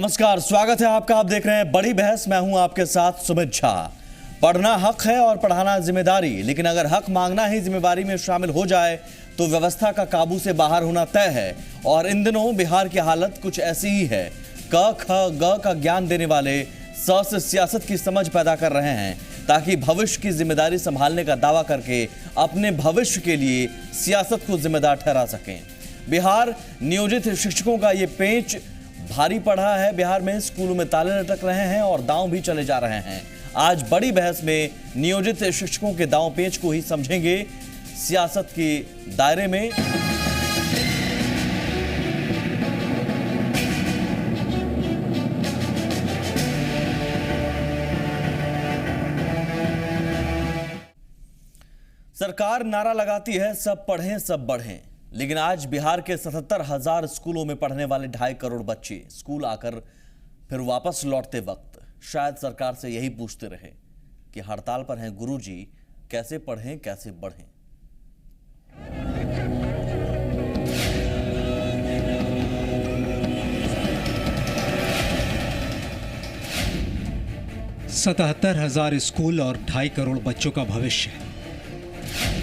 नमस्कार, स्वागत है आपका। आप देख रहे हैं बड़ी बहस। मैं हूं आपके साथ सुमित झा। पढ़ना हक है और पढ़ाना जिम्मेदारी, लेकिन अगर हक मांगना ही जिम्मेदारी में शामिल हो जाए तो व्यवस्था का काबू से बाहर होना तय है। और इन दिनों बिहार की हालत कुछ ऐसी ही है। क ख ग का ज्ञान देने वाले स से सियासत की समझ पैदा कर रहे हैं ताकि भविष्य की जिम्मेदारी संभालने का दावा करके अपने भविष्य के लिए सियासत को जिम्मेदार ठहरा सकें। बिहार नियोजित शिक्षकों का ये पेंच भारी पड़ा है। बिहार में स्कूलों में ताले लटक रहे हैं और दांव भी चले जा रहे हैं। आज बड़ी बहस में नियोजित शिक्षकों के दांव पेंच को ही समझेंगे सियासत के दायरे में। सरकार नारा लगाती है सब पढ़ें सब बढ़ें, लेकिन आज बिहार के 77,000 स्कूलों में पढ़ने वाले 2.5 करोड़ बच्चे स्कूल आकर फिर वापस लौटते वक्त शायद सरकार से यही पूछते रहे कि हड़ताल पर हैं गुरुजी, कैसे पढ़ें कैसे बढ़ें। सतहत्तर 77,000 स्कूल और 2.5 करोड़ बच्चों का भविष्य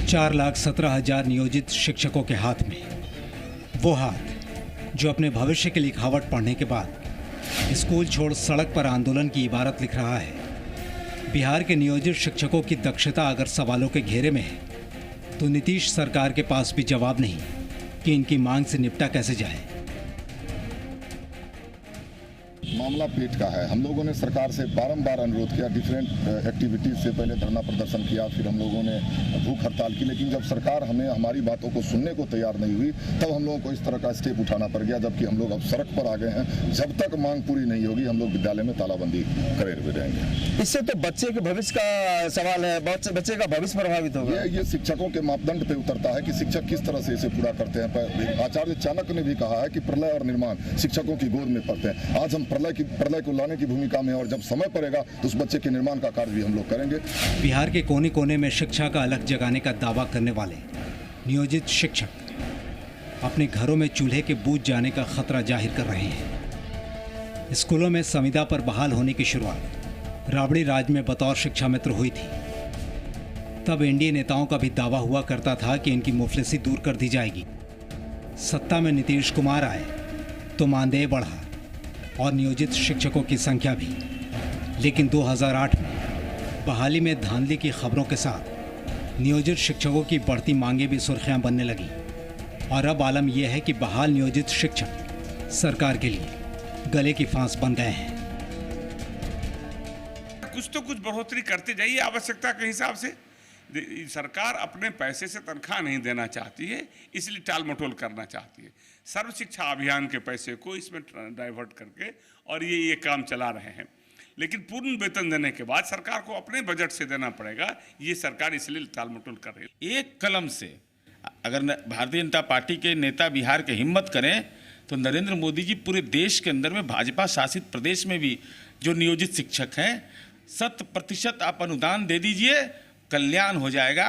4,17,000 नियोजित शिक्षकों के हाथ में। वो हाथ जो अपने भविष्य की लिखावट पढ़ने के बाद स्कूल छोड़ सड़क पर आंदोलन की इबारत लिख रहा है। बिहार के नियोजित शिक्षकों की दक्षता अगर सवालों के घेरे में है तो नीतीश सरकार के पास भी जवाब नहीं कि इनकी मांग से निपटा कैसे जाए। मामला पेट का है। हम लोगों ने सरकार से बारंबार अनुरोध किया, डिफरेंट एक्टिविटीज से पहले धरना प्रदर्शन किया, फिर हम लोगों ने भूख हड़ताल की, लेकिन जब सरकार हमें हमारी बातों को सुनने को तैयार नहीं हुई तब हम लोगों को इस तरह का स्टेप उठाना पड़ गया। जबकि हम लोग अब सड़क पर आ गए हैं। जब तक मांग पूरी नहीं होगी हम लोग विद्यालय में तालाबंदी करे हुए रहेंगे। इससे तो बच्चे के भविष्य का सवाल है, बच्चे का भविष्य प्रभावित होगा। ये शिक्षकों के मापदंड पे उतरता है कि शिक्षक किस तरह से इसे पूरा करते हैं। आचार्य चाणक्य ने भी कहा है कि प्रलय और निर्माण शिक्षकों की गोद में पड़ते हैं। आज हम प्रलय को लाने की भूमिका में, और जब समय पड़ेगा तो उस बच्चे के निर्माण का कार्य भी हम लोग करेंगे। बिहार के कोने कोने में शिक्षा का अलग जगाने का दावा करने वाले नियोजित शिक्षक अपने घरों में चूल्हे के बूझ जाने का खतरा जाहिर कर रहे हैं। स्कूलों में संविदा पर बहाल होने की शुरुआत राबड़ी राज में बतौर शिक्षा मित्र हुई थी। तब एनडीए नेताओं का भी दावा हुआ करता था कि इनकी मुफलिसी दूर कर दी जाएगी। सत्ता में नीतीश कुमार आए तो मानदेय बढ़ा और नियोजित शिक्षकों की संख्या भी। लेकिन 2008 में बहाली में धांधली की खबरों के साथ नियोजित शिक्षकों की बढ़ती मांगें भी सुर्खियां बनने लगी। और अब आलम यह है कि बहाल नियोजित शिक्षक सरकार के लिए गले की फांस बन गए हैं। कुछ तो कुछ बढ़ोतरी करते जाइए आवश्यकता के हिसाब से। सरकार अपने पैसे से तनख्वाह नहीं देना चाहती है, इसलिए टाल मटोल करना चाहती है। सर्व शिक्षा अभियान के पैसे को इसमें डाइवर्ट करके और ये काम चला रहे हैं। लेकिन पूर्ण वेतन देने के बाद सरकार को अपने बजट से देना पड़ेगा। ये सरकार इसलिए टाल मटोल कर रही है। एक कलम से अगर भारतीय जनता पार्टी के नेता बिहार के हिम्मत करें तो नरेंद्र मोदी जी पूरे देश के अंदर में भाजपा शासित प्रदेश में भी जो नियोजित शिक्षक हैं 100% आप अनुदान दे दीजिए, कल्याण हो जाएगा।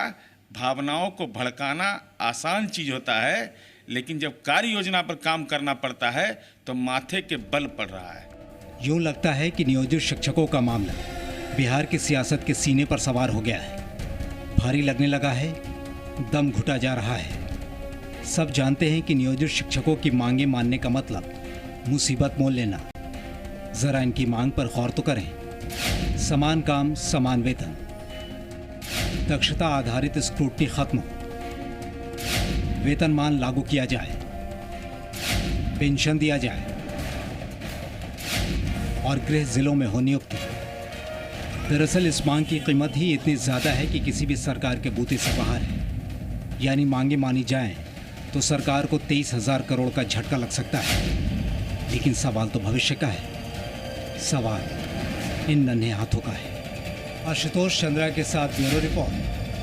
भावनाओं को भड़काना आसान चीज होता है, लेकिन जब कार्य योजना पर काम करना पड़ता है तो माथे के बल पड़ रहा है। यूं लगता है कि नियोजित शिक्षकों का मामला बिहार की सियासत के सीने पर सवार हो गया है। भारी लगने लगा है, दम घुटा जा रहा है। सब जानते हैं कि नियोजित शिक्षकों की मांगे मानने का मतलब मुसीबत मोल लेना। जरा इनकी मांग पर गौर तो करें। समान काम समान वेतन, दक्षता आधारित स्क्रूटनी खत्म हो, वेतनमान लागू किया जाए, पेंशन दिया जाए और गृह जिलों में हो नियुक्ति। दरअसल इस मांग की कीमत ही इतनी ज़्यादा है कि किसी भी सरकार के बूते से बाहर है। यानी मांगे मानी जाएं तो सरकार को 23,000 करोड़ का झटका लग सकता है। लेकिन सवाल तो भविष्य का है, सवाल इन नन्हे हाथों का है। आशुतोष चंद्रा के साथ ब्यूरो रिपोर्ट,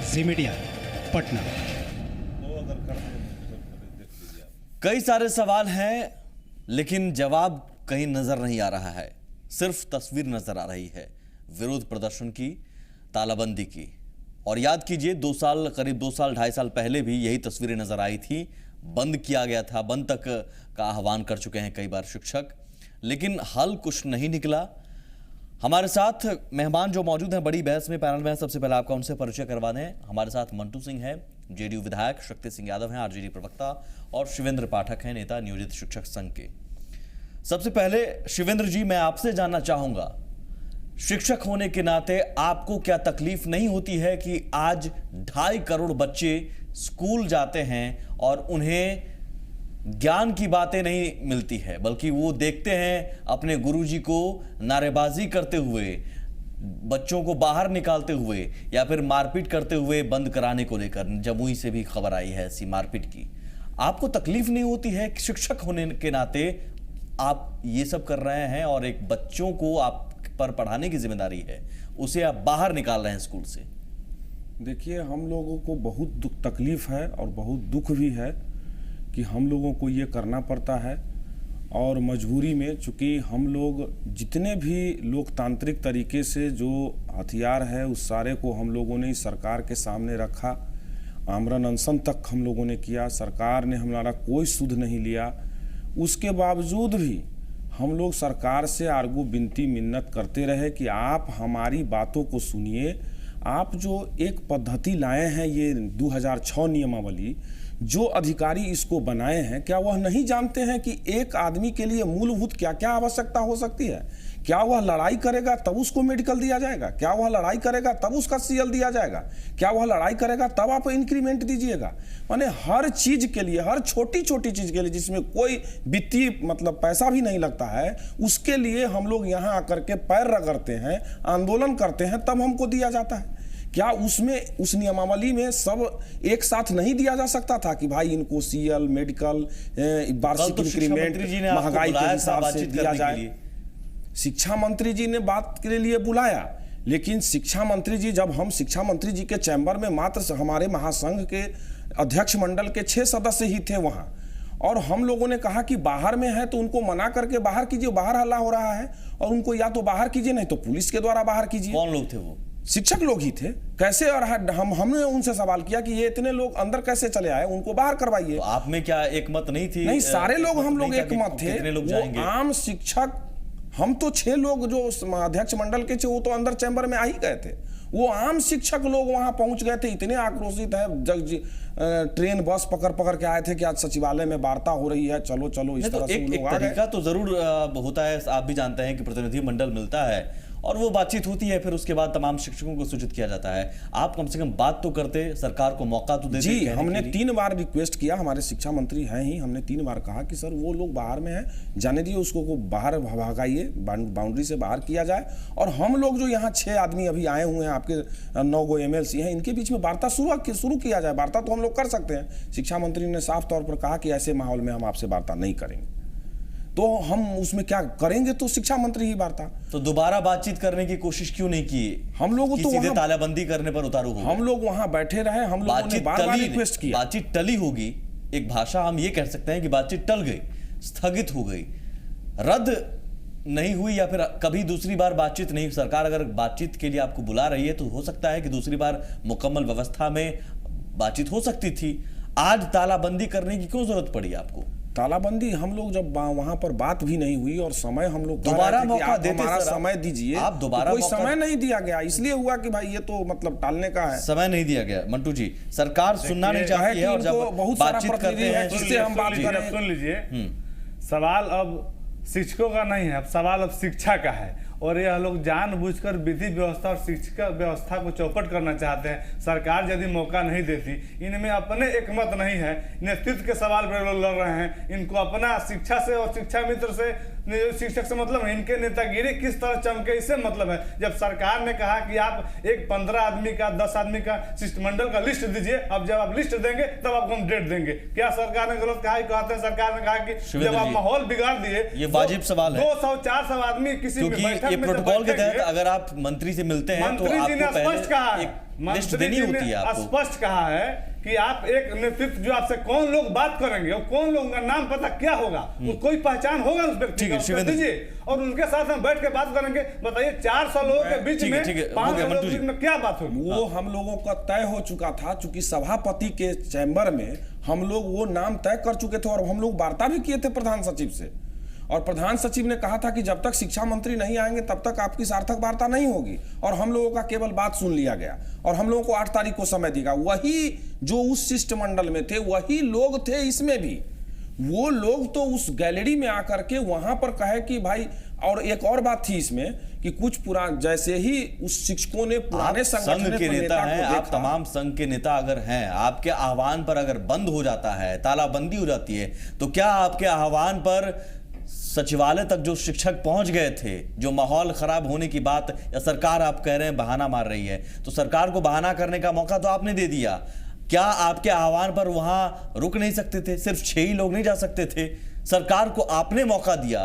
जी मीडिया, पटना। कई सारे सवाल हैं लेकिन जवाब कहीं नजर नहीं आ रहा है। सिर्फ तस्वीर नजर आ रही है विरोध प्रदर्शन की, तालाबंदी की। और याद कीजिए 2 साल, करीब 2 साल 2.5 साल पहले भी यही तस्वीरें नजर आई थी। बंद किया गया था, बंद तक का आह्वान कर चुके हैं कई बार शिक्षक, लेकिन हल कुछ नहीं निकला। हमारे साथ मेहमान जो मौजूद हैं बड़ी बहस में, पैनल में, सबसे पहले आपका उनसे परिचय करवा दें। हमारे साथ मंटू सिंह है, जेडीयू विधायक, शक्ति सिंह यादव हैं, आरजेडी प्रवक्ता, और शिवेंद्र पाठक हैं, नेता नियोजित शिक्षक संघ के। सबसे पहले शिवेंद्र जी, मैं आपसे जानना चाहूंगा, शिक्षक होने के नाते आपको क्या तकलीफ नहीं होती है कि आज 2.5 करोड़ बच्चे स्कूल जाते हैं और उन्हें ज्ञान की बातें नहीं मिलती है, बल्कि वो देखते हैं अपने गुरुजी को नारेबाजी करते हुए, बच्चों को बाहर निकालते हुए या फिर मारपीट करते हुए बंद कराने को लेकर जमुई से भी खबर आई है ऐसी मारपीट की। आपको तकलीफ नहीं होती है कि शिक्षक होने के नाते आप ये सब कर रहे हैं और एक बच्चों को आप पर पढ़ाने की जिम्मेदारी है, उसे आप बाहर निकाल रहे हैं स्कूल से? देखिए, हम लोगों को बहुत तकलीफ है और बहुत दुख भी है कि हम लोगों को ये करना पड़ता है, और मजबूरी में, चूँकि हम लोग जितने भी लोकतांत्रिक तरीके से जो हथियार है उस सारे को हम लोगों ने सरकार के सामने रखा। आमरण अनशन तक हम लोगों ने किया, सरकार ने हमारा कोई सुध नहीं लिया। उसके बावजूद भी हम लोग सरकार से आर्गू विनती मिन्नत करते रहे कि आप हमारी बातों को सुनिए। आप जो एक पद्धति लाए हैं, ये 2006 नियमावली, जो अधिकारी इसको बनाए हैं, क्या वह नहीं जानते हैं कि एक आदमी के लिए मूलभूत क्या क्या आवश्यकता हो सकती है? क्या वह लड़ाई करेगा तब उसको मेडिकल दिया जाएगा? क्या वह लड़ाई करेगा तब उसका सीएल दिया जाएगा? क्या वह लड़ाई करेगा तब आप इंक्रीमेंट दीजिएगा? माने हर चीज के लिए, हर छोटी छोटी चीज के लिए जिसमें कोई वित्तीय मतलब पैसा भी नहीं लगता है, उसके लिए हम लोग यहाँ आकर के पैर रगड़ते हैं, आंदोलन करते हैं, तब हमको दिया जाता है। क्या उसमें, उस नियमावली में सब एक साथ नहीं दिया जा सकता था कि भाई इनको सीएल, मेडिकल, वार्षिक इंक्रीमेंट महंगाई के हिसाब से दिया जाए? शिक्षा मंत्री जी ने बात के लिए बुलाया, लेकिन शिक्षा मंत्री जी, जब हम शिक्षा मंत्री जी के चैम्बर में मात्र हमारे महासंघ के अध्यक्ष मंडल के 6 सदस्य ही थे वहां, और हम लोगों ने कहा कि बाहर में है तो उनको मना करके बाहर कीजिए, बाहर हल्ला हो रहा है, और उनको या तो बाहर कीजिए नहीं तो पुलिस के द्वारा बाहर कीजिए। कौन लोग थे वो? शिक्षक लोग ही थे। कैसे? और हमने उनसे सवाल किया कि ये इतने लोग अंदर कैसे चले आए, उनको बाहर करवाइए। तो आप में क्या एक मत नहीं थी? नहीं, सारे लोग हम लोग एक मत थे। कितने लोग जाएंगे? आम शिक्षक, हम तो 6 लोग जो अध्यक्ष मंडल के थे वो तो अंदर चैम्बर में आ ही गए थे। वो आम शिक्षक लोग वहां पहुंच गए थे, इतने आक्रोशित है, ट्रेन बस पकड़ पकड़ के आए थे कि आज सचिवालय में वार्ता हो रही है, चलो चलो, इस तरह से एक तरीका तो जरूर होता है, आप भी जानते हैं कि प्रतिनिधि मंडल मिलता है और वो बातचीत होती है, फिर उसके बाद तमाम शिक्षकों को सूचित किया जाता है। आप कम से कम बात तो करते, सरकार को मौका तो देते। जी, हमने 3 बार रिक्वेस्ट किया, हमारे शिक्षा मंत्री हैं ही, हमने 3 बार कहा कि सर वो लोग बाहर में हैं, जाने दिए उसको, को बाहर भगाइए, बाउंड्री से बाहर किया जाए, और हम लोग जो यहाँ 6 आदमी अभी आए हुए हैं, आपके 9 गो MLC हैं, इनके बीच में वार्ता शुरू किया जाए। वार्ता तो हम लोग कर सकते हैं। शिक्षा मंत्री ने साफ तौर पर कहा कि ऐसे माहौल में हम आपसे वार्ता नहीं करेंगे, तो हम उसमें क्या करेंगे? तो शिक्षा मंत्री ही वार्ता। तो दोबारा बातचीत करने की कोशिश क्यों नहीं की? हम लोग तो सीधे तालाबंदी करने पर उतारू हो? हम लोग वहां बैठे रहे, हम लोगों ने बार-बार रिक्वेस्ट किया। बातचीत टली होगी, एक भाषा हम ये कह सकते हैं कि बातचीत टल गई, स्थगित हो गई, रद्द नहीं हुई, या फिर कभी दूसरी बार बातचीत नहीं। सरकार अगर बातचीत के लिए आपको बुला रही है तो हो सकता है कि दूसरी बार मुकम्मल व्यवस्था में बातचीत हो सकती थी। आज तालाबंदी करने की क्यों जरूरत पड़ी आपको? तालाबंदी हम लोग जब वहां पर बात भी नहीं हुई और समय हम लोग दोबारा मौका देते, हमारा समय दीजिए, आप दोबारा कोई समय नहीं दिया गया, इसलिए हुआ कि भाई ये तो मतलब टालने का है, समय नहीं दिया गया। मंटू जी, सरकार सुनना नहीं चाहती है और जब बहुत बातचीत करते हैं जिससे हम बात करें। सुन लीजिए, सवाल अब शिक्षकों का नहीं है, अब सवाल अब शिक्षा का है, और यह लोग जानबूझकर विधि व्यवस्था और शिक्षा व्यवस्था को चौपट करना चाहते हैं। सरकार यदि मौका नहीं देती, इनमें अपने एक मत नहीं है, नेतृत्व के सवाल पर लड़ रहे हैं, इनको अपना शिक्षा से और शिक्षा मित्र से, शिक्षक से मतलब है, इनके नेतागिरी किस तरह चमके इससे मतलब है। जब सरकार ने कहा कि आप एक 15 आदमी का, 10 आदमी का शिष्टमंडल का लिस्ट दीजिए, अब जब आप लिस्ट देंगे तब आपको हम डेट देंगे, क्या सरकार ने गलत कहा? कहते हैं सरकार ने कहा कि जब आप माहौल बिगाड़ दिए, ये वाजिब सवाल है। 200-400 आदमी किसी बैठक ये प्रोटोकॉल के तहत अगर आप मंत्री से मिलते हैं तो आपको स्पष्ट कहा है, लिस्ट देनी होती है आपको। स्पष्ट कहा है कि आप एक नेतृत्व, जो आपसे कौन लोग बात करेंगे और कौन लोग का नाम पता क्या होगा, वो कोई पहचान होगा उस व्यक्ति का, दीजिए, और उनके साथ हम बैठ के बात करेंगे। बताइए 400 लोगों के बीच में 500 लोगों के बीच में क्या बात होगी? वो हम लोगों का तय हो चुका था, चूंकि सभापति के चैम्बर में हम लोग वो नाम तय कर चुके थे, और हम लोग वार्ता भी किए थे प्रधान सचिव से, और प्रधान सचिव ने कहा था कि जब तक शिक्षा मंत्री नहीं आएंगे तब तक आपकी सार्थक वार्ता नहीं होगी, और हम लोगों का केवल बात सुन लिया गया और हम लोगों को 8 तारीख को समय दिया। वही जो उस शिष्टमंडल में थे वही लोग थे इसमें भी। वो लोग तो उस गैलरी में आकर के वहां पर कहे कि भाई, और एक और बात थी इसमें कि कुछ पुराने, जैसे ही उस शिक्षकों ने पुराने संघ के नेता हैं, आप तमाम संघ के नेता अगर हैं, आपके आह्वान पर अगर बंद हो जाता है, तालाबंदी हो जाती है, तो क्या आपके आह्वान पर सचिवालय तक जो शिक्षक पहुंच गए थे, जो माहौल खराब होने की बात या सरकार आप कह रहे हैं बहाना मार रही है, तो सरकार को बहाना करने का मौका तो आपने दे दिया। क्या आपके आह्वान पर वहां रुक नहीं सकते थे? सिर्फ 6 ही लोग नहीं जा सकते थे? सरकार को आपने मौका दिया,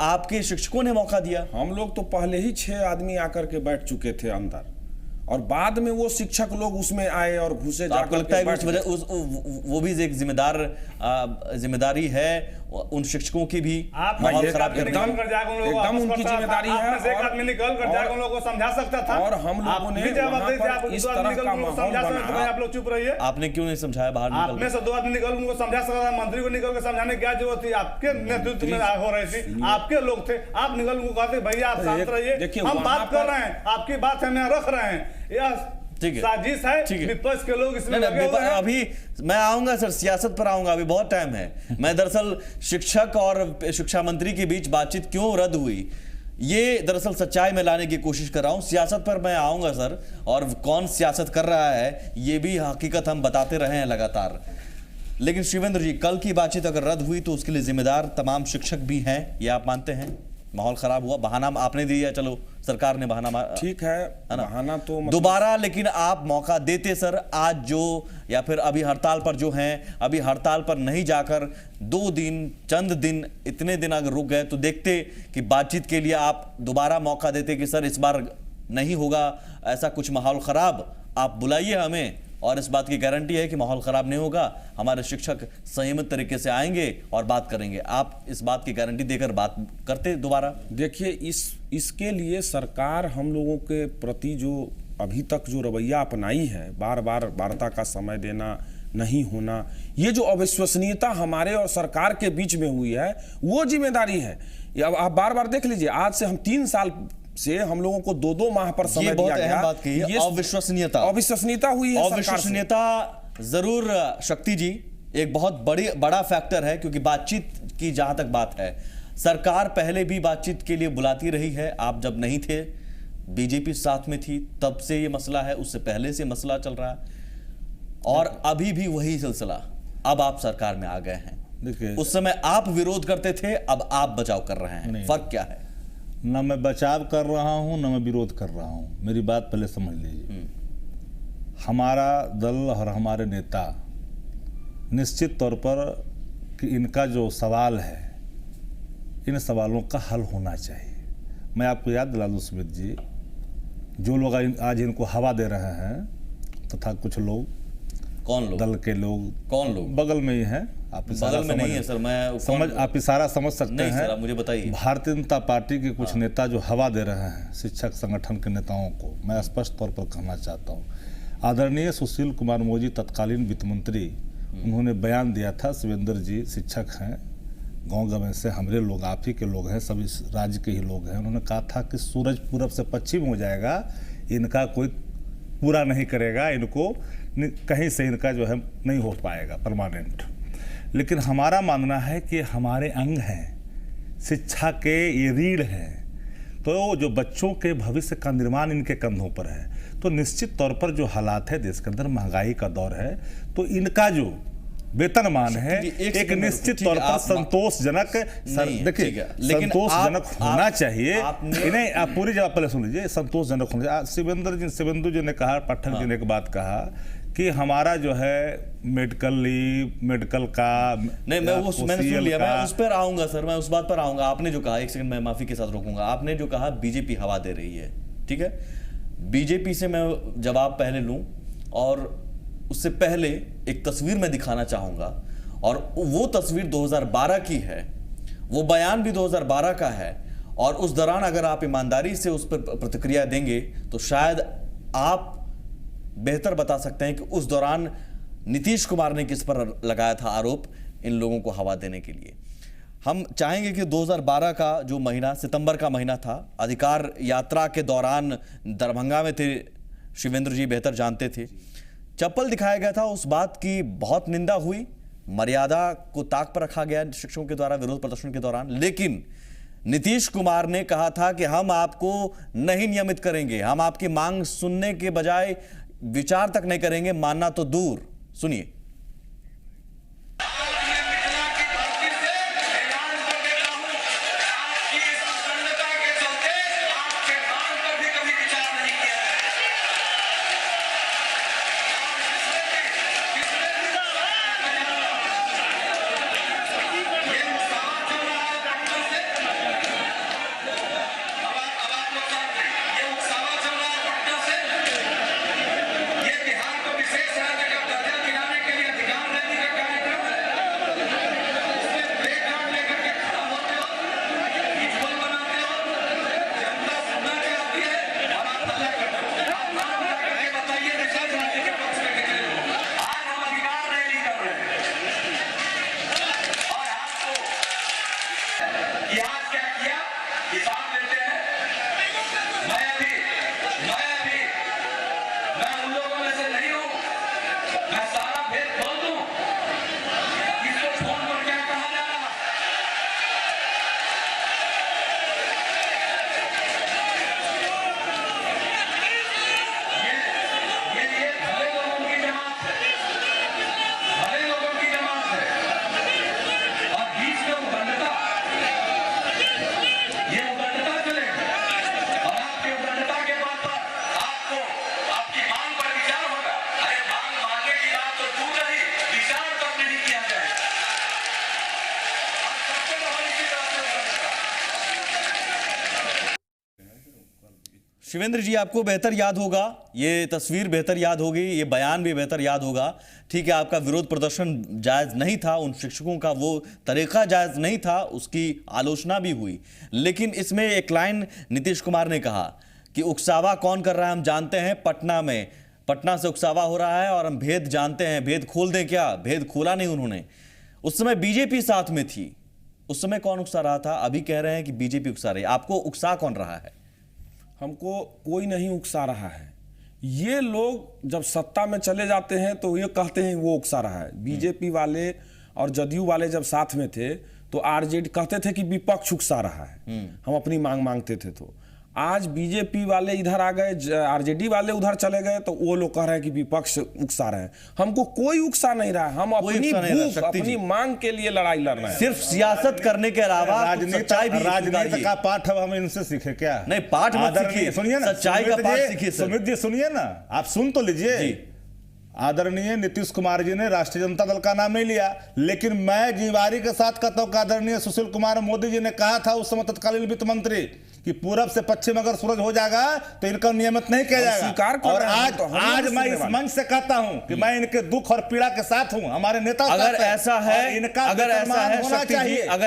आपके शिक्षकों ने मौका दिया। हम लोग तो पहले ही 6 आदमी आकर के बैठ चुके थे अंदर, और बाद में वो शिक्षक लोग उसमें आए और घुसे। तो आपको लगता है वो भी एक जिम्मेदारी है उन शिक्षकों की भी माहौल खराब करने की? एकदम उनकी जिम्मेदारी है। एक आदमी निकल कर जाकर उन लोगों को समझा सकता था, और हम लोगों ने इस तरह का माहौल बनाया। आप लोग चुप रहिए। आपने क्यों नहीं समझाया? बाहर आपने से 2 आदमी निकल उनको समझा सकता था, मंत्री को निकल कर समझाने की क्या जरूरत थी? आपके नेतृत्व में हो रही थी, आपके लोग थे, आप निकल उनको कहते भैया आप शांत रहिए, हम बात कर रहे हैं, आपकी बात हम यहाँ रख रहे हैं। यह साजिश है, विपक्ष के लोग इसमें लगे हुए हैं। अभी मैं आऊंगा सर, सियासत पर आऊंगा, अभी बहुत टाइम है। मैं दरअसल शिक्षक और शिक्षा मंत्री के बीच बातचीत क्यों रद्द हुई, ये दरअसल सच्चाई में लाने की कोशिश कर रहा हूं। सियासत पर मैं आऊंगा सर, और कौन सियासत कर रहा है ये भी हकीकत हम बताते रहे हैं लगातार। लेकिन शिवेंद्र जी, कल की बातचीत अगर रद्द हुई तो उसके लिए जिम्मेदार तमाम शिक्षक भी हैं, ये आप मानते हैं? माहौल खराब हुआ, बहाना आपने दिया, चलो सरकार ने बहाना, ठीक है ना, बहाना तो दोबारा। लेकिन आप मौका देते सर, आज जो या फिर अभी हड़ताल पर जो हैं, अभी हड़ताल पर नहीं जाकर 2 दिन, चंद दिन, इतने दिन अगर रुक गए तो देखते कि बातचीत के लिए आप दोबारा मौका देते कि सर इस बार नहीं होगा ऐसा कुछ माहौल खराब, आप बुलाइए हमें, और इस बात की गारंटी है कि माहौल खराब नहीं होगा, हमारे शिक्षक संयमित तरीके से आएंगे और बात करेंगे। आप इस बात की गारंटी देकर बात करते दोबारा? देखिए, इसके लिए सरकार हम लोगों के प्रति जो अभी तक जो रवैया अपनाई है, बार बार वार्ता का समय देना, नहीं होना, ये जो अविश्वसनीयता हमारे और सरकार के बीच में हुई है, वो जिम्मेदारी है। अब आप बार बार देख लीजिए, आज से हम 3 साल से हम लोगों को 2-2 माह पर समय दिया गया। बात कही, ये अविश्वसनीयता हुई है। अविश्वसनीयता जरूर शक्ति जी एक बहुत बड़ा फैक्टर है, क्योंकि बातचीत की जहां तक बात है, सरकार पहले भी बातचीत के लिए बुलाती रही है। आप जब नहीं थे, बीजेपी साथ में थी, तब से ये मसला है, उससे पहले से मसला चल रहा है, और अभी भी वही सिलसिला। अब आप सरकार में आ गए हैं, देखिए उस समय आप विरोध करते थे, अब आप बचाव कर रहे हैं, फर्क क्या है? ना मैं बचाव कर रहा हूं, ना मैं विरोध कर रहा हूं। मेरी बात पहले समझ लीजिए। हमारा दल और हमारे नेता निश्चित तौर पर कि इनका जो सवाल है, इन सवालों का हल होना चाहिए। मैं आपको याद दिला दूं सुमित जी, जो लोग आज इनको हवा दे रहे हैं, तथा कुछ लोग, कौन लोग? दल के लोग। कौन लोग? बगल में ही हैं, आप बगल में नहीं है सर, मैं आप इशारा समझ सकते हैं। सर, मुझे बताइए। भारतीय जनता पार्टी के कुछ नेता जो हवा दे रहे हैं शिक्षक संगठन के नेताओं को, मैं स्पष्ट तौर पर कहना चाहता हूँ। आदरणीय सुशील कुमार मोदी तत्कालीन वित्त मंत्री, उन्होंने बयान दिया था, शिवेंद्र जी शिक्षक हैं, गाँव गंवे से हमारे लोग, आप ही के लोग हैं, सब इस राज्य के ही लोग हैं। उन्होंने कहा था कि सूरज पूरब से पश्चिम हो जाएगा, इनका कोई पूरा नहीं करेगा, इनको कहीं से इनका जो है नहीं हो पाएगा परमानेंट। लेकिन हमारा मानना है कि हमारे अंग हैं, शिक्षा के ये रीढ़ हैं, तो जो बच्चों के भविष्य का निर्माण इनके कंधों पर है। तो निश्चित तौर पर जो हालात है देश के अंदर, महंगाई का दौर है, तो इनका जो वेतनमान है एक निश्चित तौर पर संतोषजनक, देखिए संतोषजनक होना चाहिए। इन्हें आप पूरी जवाब पहले सुन लीजिए, संतोषजनक होना चाहिए। शिवेंदु जी ने कहा, पाठक जी ने एक बात कहा कि हमारा जो है मेडिकल लीव, मेडिकल का नहीं, मैंने सुन लिया, मैं उस पर आऊंगा सर, मैं उस बात पर आऊंगा। आपने जो कहा, एक सेकंड मैं माफी के साथ रोकूंगा, आपने जो कहा बीजेपी हवा दे रही है, ठीक है, बीजेपी से मैं जवाब पहले लूं, और उससे पहले एक तस्वीर मैं दिखाना चाहूंगा, और वो तस्वीर 2012 की है, वो बयान भी 2012 का है, और उस दौरान अगर आप ईमानदारी से उस पर प्रतिक्रिया देंगे तो शायद आप बेहतर बता सकते हैं कि उस दौरान नीतीश कुमार ने किस पर लगाया था आरोप इन लोगों को हवा देने के लिए। हम चाहेंगे कि 2012 का जो महीना, सितंबर का महीना था, अधिकार यात्रा के दौरान दरभंगा में थे शिवेंद्र जी, बेहतर जानते थे। चप्पल दिखाया गया था, उस बात की बहुत निंदा हुई, मर्यादा को ताक पर रखा गया शिक्षकों के द्वारा विरोध प्रदर्शन के दौरान। लेकिन नीतीश कुमार ने कहा था कि हम आपको नहीं नियमित करेंगे, हम आपकी मांग सुनने के बजाय विचार तक नहीं करेंगे, मानना तो दूर। सुनिए। शिवेंद्र जी, आपको बेहतर याद होगा, ये तस्वीर बेहतर याद होगी, ये बयान भी बेहतर याद होगा। ठीक है, आपका विरोध प्रदर्शन जायज़ नहीं था, उन शिक्षकों का वो तरीका जायज़ नहीं था, उसकी आलोचना भी हुई। लेकिन इसमें एक लाइन नीतीश कुमार ने कहा कि उकसावा कौन कर रहा है हम जानते हैं, पटना से उकसावा हो रहा है और हम भेद जानते हैं, भेद खोल दें क्या? भेद खोला नहीं उन्होंने। उस समय बीजेपी साथ में थी, उस समय कौन उकसा रहा था? अभी कह रहे हैं कि बीजेपी उकसा रही है। आपको उकसा कौन रहा है? हमको कोई नहीं उकसा रहा है। ये लोग जब सत्ता में चले जाते हैं तो ये कहते हैं वो उकसा रहा है। बीजेपी वाले और जदयू वाले जब साथ में थे तो आरजेडी कहते थे कि विपक्ष उकसा रहा है, हम अपनी मांग मांगते थे। तो आज बीजेपी वाले इधर आ गए, आरजेडी वाले उधर चले गए, तो वो लोग कह रहे हैं कि विपक्ष उकसा रहे हैं। हमको कोई उकसा नहीं रहा है, हम अपनी भूख, अपनी मांग के लिए लड़ाई लड़ रहे हैं। सिर्फ सियासत करने के अलावा राजनीति का पाठ अब हम इनसे सीखे क्या? नहीं, पाठ मत सीखिए, सुनिए ना, सच्चाई का पाठ सीखिए। सुमित जी सुनिए ना, आप सुन तो लीजिए। आदरणीय नीतीश कुमार जी ने राष्ट्रीय जनता दल का नाम नहीं लिया, लेकिन मैं जिम्मेदारी के साथ कहता हूं कि आदरणीय सुशील कुमार मोदी जी ने कहा था उस समय तत्कालीन वित्त मंत्री कि पूरब से पश्चिम अगर सूरज हो जाएगा तो इनका नियमित नहीं किया जाएगा। और आज मैं इस मंच से कहता हूं कि मैं इनके दुख और पीड़ा के साथ हूं, हमारे नेता अगर ऐसा है, इनका अगर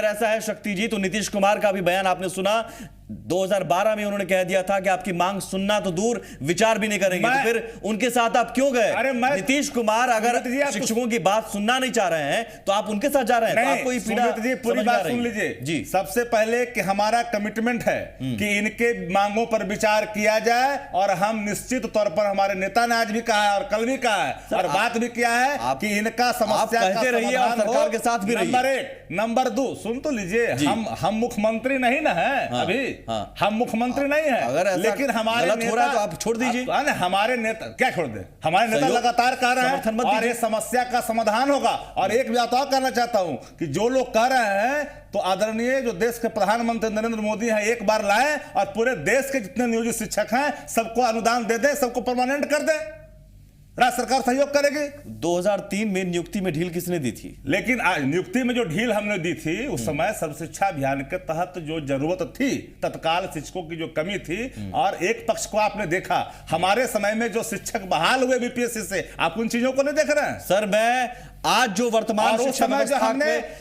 ऐसा है शक्ति जी, तो नीतीश कुमार का भी बयान आपने सुना। 2012 में उन्होंने कह दिया था कि आपकी मांग सुनना तो दूर, विचार भी नहीं करेंगे। तो फिर उनके साथ आप क्यों गए? नीतीश कुमार अगर शिक्षकों की बात सुनना नहीं चाह रहे हैं तो आप उनके साथ जा रहे हैं। तो आपको ये पीड़ा, पूरी बात सुन लीजिए जी। सबसे पहले कि हमारा कमिटमेंट है कि इनके मांगों पर विचार किया जाए, और हम निश्चित तौर पर, हमारे नेता ने आज भी कहा है और कल भी कहा है और बात भी किया है कि इनका समस्या का समाधान सरकार के साथ भी। नंबर 1, नंबर 2 सुन तो लीजिए, हम मुख्यमंत्री नहीं ना है अभी, हम मुख्यमंत्री नहीं है, लेकिन हमारे नेता, तो आप छोड़ दीजिए। हमारे नेता क्या छोड़ दे? हमारे नेता लगातार कह रहे हैं और ये समस्या का समाधान होगा। और एक बात और करना चाहता हूं कि जो लोग कह रहे हैं, तो आदरणीय जो देश के प्रधानमंत्री नरेंद्र मोदी हैं, एक बार लाएं और पूरे देश के जितने नियोजित शिक्षक हैं सबको अनुदान दे दें, सबको परमानेंट कर दें। राज्य सरकार सहयोग करेगी। 2003 में नियुक्ति में ढील किसने दी थी? लेकिन नियुक्ति में जो ढील हमने दी थी उस समय सर्व शिक्षा अभियान के तहत जो जरूरत थी, तत्काल शिक्षकों की जो कमी थी, और एक पक्ष को आपने देखा, हमारे समय में जो शिक्षक बहाल हुए बीपीएससी से, आप उन चीजों को नहीं देख रहे हैं। सर, मैं आज जो वर्तमान शिक्षा व्यवस्था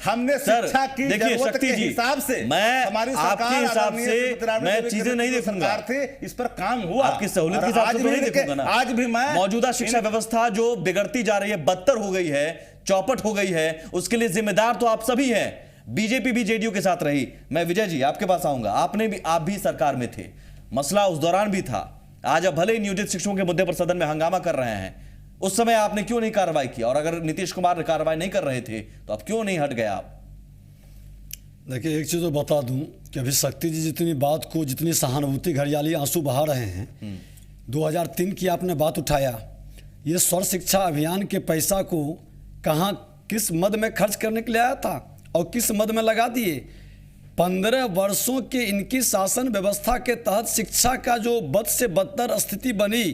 हमने शिक्षा की जरूरत के हिसाब से, मैं हमारी आपके हिसाब से मैं चीजें नहीं देखूंगा, इस पर काम हुआ, आपकी सहूलियत के हिसाब से तो नहीं देखूंगा ना। आज भी मैं मौजूदा शिक्षा व्यवस्था जो बिगड़ती जा रही है, बदतर हो गई है, चौपट हो गई है, उसके लिए जिम्मेदार तो आप सभी हैं। बीजेपी भी जेडीयू के साथ रही। मैं विजय जी आपके पास आऊंगा, आप भी सरकार में थे, मसला उस दौरान भी था। आज अब भले ही नियोजित शिक्षकों के मुद्दे पर सदन में हंगामा कर रहे हैं, उस समय आपने क्यों नहीं कार्रवाई की? और अगर नीतीश कुमार कार्रवाई नहीं कर रहे थे तो अब क्यों नहीं हट गए आप? देखिए, एक चीज़ तो बता दूं कि अभी शक्ति जी जितनी बात को, जितनी सहानुभूति घड़ियाली आंसू बहा रहे हैं, 2003 की आपने बात उठाया, ये सर्व शिक्षा अभियान के पैसा को कहाँ किस मद में खर्च करने के लिए आया था और किस मद में लगा दिए। 15 वर्षों के इनकी शासन व्यवस्था के तहत शिक्षा का जो बद से बदतर स्थिति बनी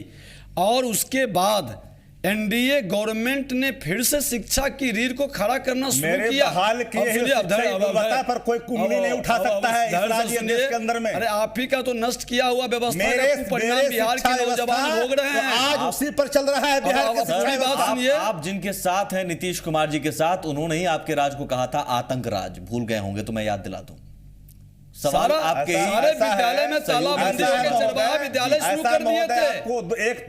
और उसके बाद एनडीए गवर्नमेंट ने फिर से शिक्षा की रीढ़ को खड़ा करना शुरू किया। बहाल किए गुणवत्ता पर कोई उंगली नहीं उठा सकता है इस राज्य देश के अंदर में। अरे आप ही का तो नष्ट किया हुआ व्यवस्था का परिणाम बिहार के नौजवान भोग रहे हैं। आज उसी पर चल रहा है बिहार का शिक्षा व्यवस्था। आप जिनके साथ हैं नीतीश कुमार जी के साथ, उन्होंने ही आपके राज को कहा था आतंक राज, भूल गए होंगे तो मैं याद दिला दूं। सवाल आपके सारे विद्यालय में तालाबंदी होकर चरवाहा विद्यालय शुरू कर दिए थे।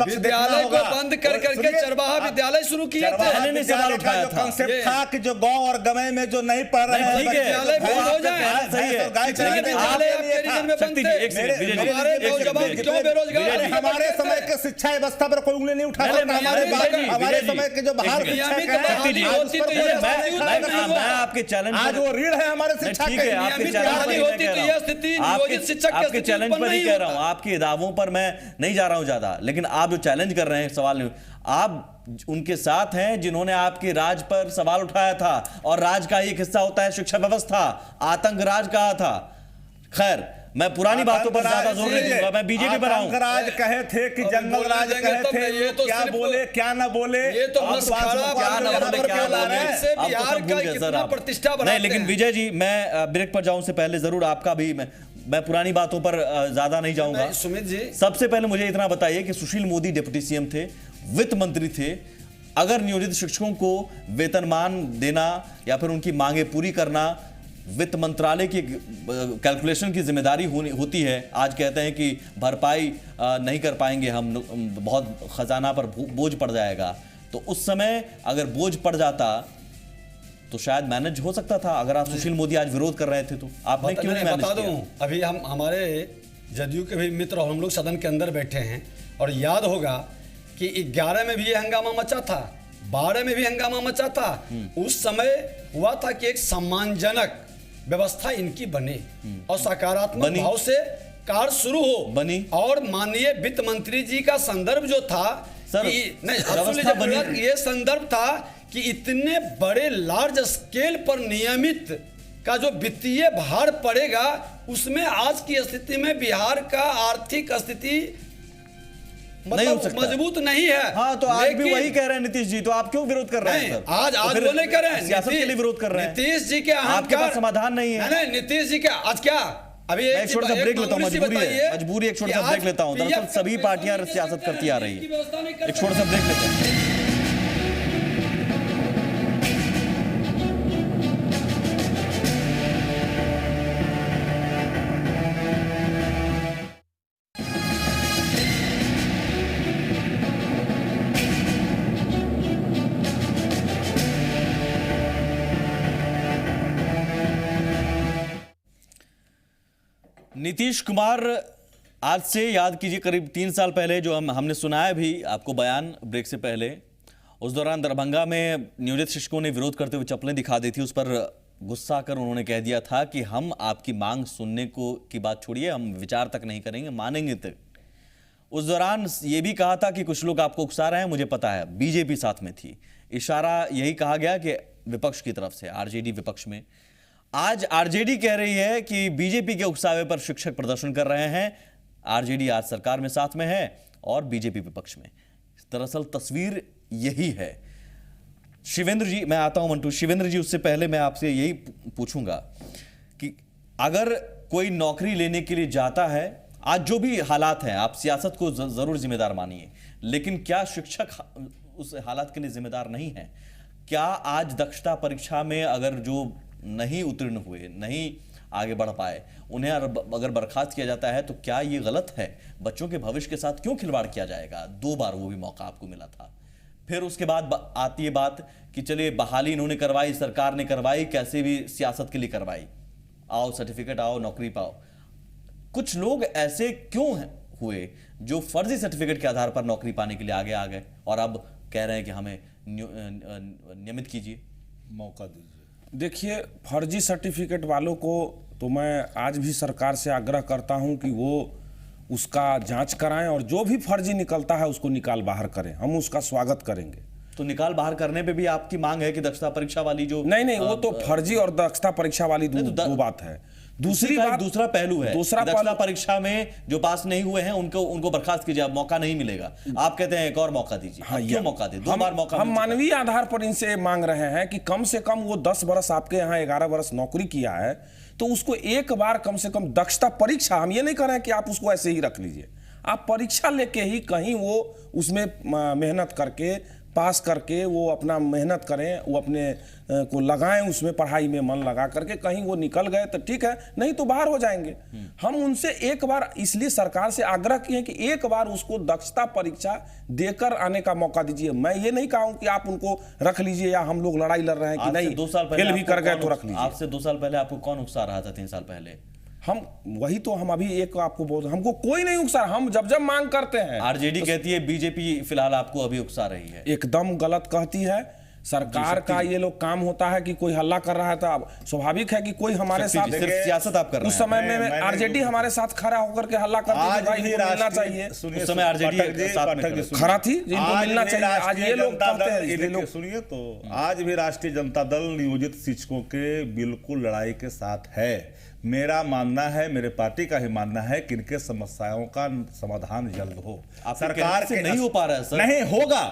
विद्यालय को बंद कर करके चरवाहा विद्यालय शुरू किए थे। मैंने सवाल उठाया था कांसेप्ट था कि जो गांव और गवे में जो नहीं पढ़ रहे हैं विद्यालय बंद हो जाए। सही है, विद्यालय आपके रीजन में बंद थे। हमारे नौजवान क्यों बेरोजगार? हमारे समय के शिक्षा व्यवस्था पर कोई उंगली नहीं उठा सकता। हमारे समय के जो बहाल मैं आपके चैलेंज, आज वो रीढ़ है हमारे शिक्षा ठीक है, आपके चैलेंज आपके चैलेंज पर ही कह रहा हूं, आपके दावों पर मैं नहीं जा रहा हूं ज्यादा, लेकिन आप जो चैलेंज कर रहे हैं सवाल, आप उनके साथ हैं जिन्होंने आपके राज पर सवाल उठाया था, और राज का एक हिस्सा होता है शिक्षा व्यवस्था। आतंक राज कहा था। खैर, मैं पुरानी बातों पर ज्यादा जोर नहीं दूंगा, मैं बीजेपी पर आऊं। राज कहे थे कि जंगल राज कहे थे, ये तो क्या बोले क्या ना बोले, ये तो नहीं। लेकिन विजय जी, मैं ब्रेक पर जाऊं से पहले जरूर आपका भी, मैं पुरानी बातों पर ज्यादा नहीं जाऊंगा। सुमित जी, सबसे पहले मुझे इतना बताइए कि सुशील मोदी डिप्टी सीएम थे, वित्त मंत्री थे, अगर नियोजित शिक्षकों को वेतनमान देना या फिर उनकी मांगे पूरी करना वित्त मंत्रालय की कैलकुलेशन की जिम्मेदारी होती है, आज कहते हैं कि भरपाई नहीं कर पाएंगे हम, बहुत खजाना पर बोझ पड़ जाएगा, तो उस समय अगर बोझ पड़ जाता तो शायद मैनेज हो सकता था। अगर आप सुशील मोदी आज विरोध कर रहे थे तो आपने क्यों नहीं मैनेज किया? बता दूं, अभी हम हमारे जदयू के भी मित्र और हम लोग सदन के अंदर बैठे हैं, और याद होगा कि 11 में भी ये हंगामा मचा था, 12 में भी हंगामा मचा था। उस समय हुआ था कि एक सम्मानजनक व्यवस्था इनकी बने और सकारात्मक भाव से कार्य शुरू हो बनी, और माननीय वित्त मंत्री जी का संदर्भ जो था सर, ये संदर्भ था कि इतने बड़े लार्ज स्केल पर नियमित का जो वित्तीय भार पड़ेगा, उसमें आज की स्थिति में बिहार का आर्थिक स्थिति नहीं हो सकता, मजबूत नहीं है। हाँ, तो आज भी वही कह रहे हैं नीतीश जी, तो आप क्यों विरोध कर रहे हैं सर? आज वो नहीं कर रहे हैं, सियासत के लिए विरोध कर रहे हैं। नीतीश जी के आपके पास समाधान नहीं है। नहीं, नीतीश जी का आज क्या, अभी एक छोटा सा ब्रेक लेता हूं, मजबूरी है, मजबूरी, एक छोटा सा ब्रेक लेता हूं। दरअसल सभी पार्टियां सियासत करती आ रही है, एक छोटा सा ब्रेक लेते हैं। नीतीश कुमार, आज से याद कीजिए करीब 3 साल पहले जो हमने सुनाया भी आपको बयान ब्रेक से पहले, उस दौरान दरभंगा में नियोजित शिक्षकों ने विरोध करते हुए चप्पलें दिखा दी थी। उस पर गुस्सा कर उन्होंने कह दिया था कि हम आपकी मांग सुनने को की बात छोड़िए, हम विचार तक नहीं करेंगे, मानेंगे तक। उस दौरान ये भी कहा था कि कुछ लोग आपको उकसा रहे हैं, मुझे पता है, बीजेपी साथ में थी। इशारा यही कहा गया कि विपक्ष की तरफ से, आरजेडी विपक्ष में। आज आरजेडी कह रही है कि बीजेपी के उकसावे पर शिक्षक प्रदर्शन कर रहे हैं। आरजेडी आज सरकार में साथ में है और बीजेपी विपक्ष में। दरअसल तस्वीर यही है। शिवेंद्र जी, मैं आता हूं मंटू। शिवेंद्र जी, उससे पहले मैं आपसे यही पूछूंगा कि अगर कोई नौकरी लेने के लिए जाता है, आज जो भी हालात हैं, आप सियासत को जरूर जिम्मेदार मानिए, लेकिन क्या शिक्षक उस हालात के लिए जिम्मेदार नहीं है? क्या आज दक्षता परीक्षा में अगर जो नहीं उत्तीर्ण हुए, नहीं आगे बढ़ पाए, उन्हें अगर बर्खास्त किया जाता है तो क्या ये गलत है? बच्चों के भविष्य के साथ क्यों खिलवाड़ किया जाएगा? 2 बार वो भी मौका आपको मिला था, फिर उसके बाद आती है बात कि चलिए बहाली इन्होंने करवाई, सरकार ने करवाई, कैसे भी सियासत के लिए करवाई, आओ सर्टिफिकेट, आओ नौकरी पाओ। कुछ लोग ऐसे क्यों हुए जो फर्जी सर्टिफिकेट के आधार पर नौकरी पाने के लिए आगे आ गए और अब कह रहे हैं कि हमें नियमित कीजिए, मौका दीजिए। देखिए, फर्जी सर्टिफिकेट वालों को तो मैं आज भी सरकार से आग्रह करता हूं कि वो उसका जांच कराएं और जो भी फर्जी निकलता है उसको निकाल बाहर करें, हम उसका स्वागत करेंगे। तो निकाल बाहर करने पे भी आपकी मांग है कि दक्षता परीक्षा वाली जो नहीं, वो तो फर्जी और दक्षता परीक्षा वाली दो बात है। दूसरी बात, दूसरा पहलू है, दूसरा दक्षता परीक्षा में जो पास नहीं हुए हैं उनको बर्खास्त कीजिए, मौका नहीं मिलेगा। आप कहते हैं एक और मौका दीजिए। हाँ, क्यों मौका दे? 2 बार मौका हम मानवीय आधार पर इनसे मांग रहे हैं कि कम से कम वो 10 बरस आपके यहाँ 11 बरस नौकरी किया है तो उसको एक बार कम से कम दक्षता परीक्षा, हम ये नहीं कर रहे हैं कि आप उसको ऐसे ही रख लीजिए, आप परीक्षा लेके ही कहीं वो उसमें मेहनत करके पास करके वो अपना मेहनत करें, वो अपने को लगाएं, उसमें पढ़ाई में मन लगा करके कहीं वो निकल गए तो ठीक है, नहीं तो बाहर हो जाएंगे। हम उनसे एक बार इसलिए सरकार से आग्रह किए हैं कि एक बार उसको दक्षता परीक्षा देकर आने का मौका दीजिए। मैं ये नहीं कहूं कि आप उनको रख लीजिए या हम लोग लड़ाई लड़ रहे हैं कि नहीं 2 साल पहले फेल भी कर गए तो रख लीजिए। आपसे 2 साल पहले आपको कौन उकसा रहा था? 3 साल पहले हम वही तो हम अभी एक आपको बोल, हमको कोई नहीं उकसा, हम जब मांग करते हैं। आरजेडी कहती है बीजेपी फिलहाल आपको अभी उकसा रही है। एकदम गलत कहती है। सरकार का ये लोग काम होता है कि कोई हल्ला कर रहा है तो अब स्वाभाविक है कि कोई हमारे साथ सिर्फ सियासत आप कर रहे हैं। उस समय में आरजेडी हमारे साथ खड़ा होकर के हल्ला करती है, भाई इनको मिलना चाहिए। उस समय आरजेडी खड़ा थी, इनको मिलना चाहिए। आज ये लोग कहते हैं, ये लोग सुनिए तो आज भी राष्ट्रीय जनता दल नियोजित शिक्षकों के बिल्कुल लड़ाई के साथ है। मेरा मानना है, मेरे पार्टी का ही मानना है कि इनके समस्याओं का समाधान जल्द हो। सरकार से नहीं हो पा रहा है सर। नहीं होगा,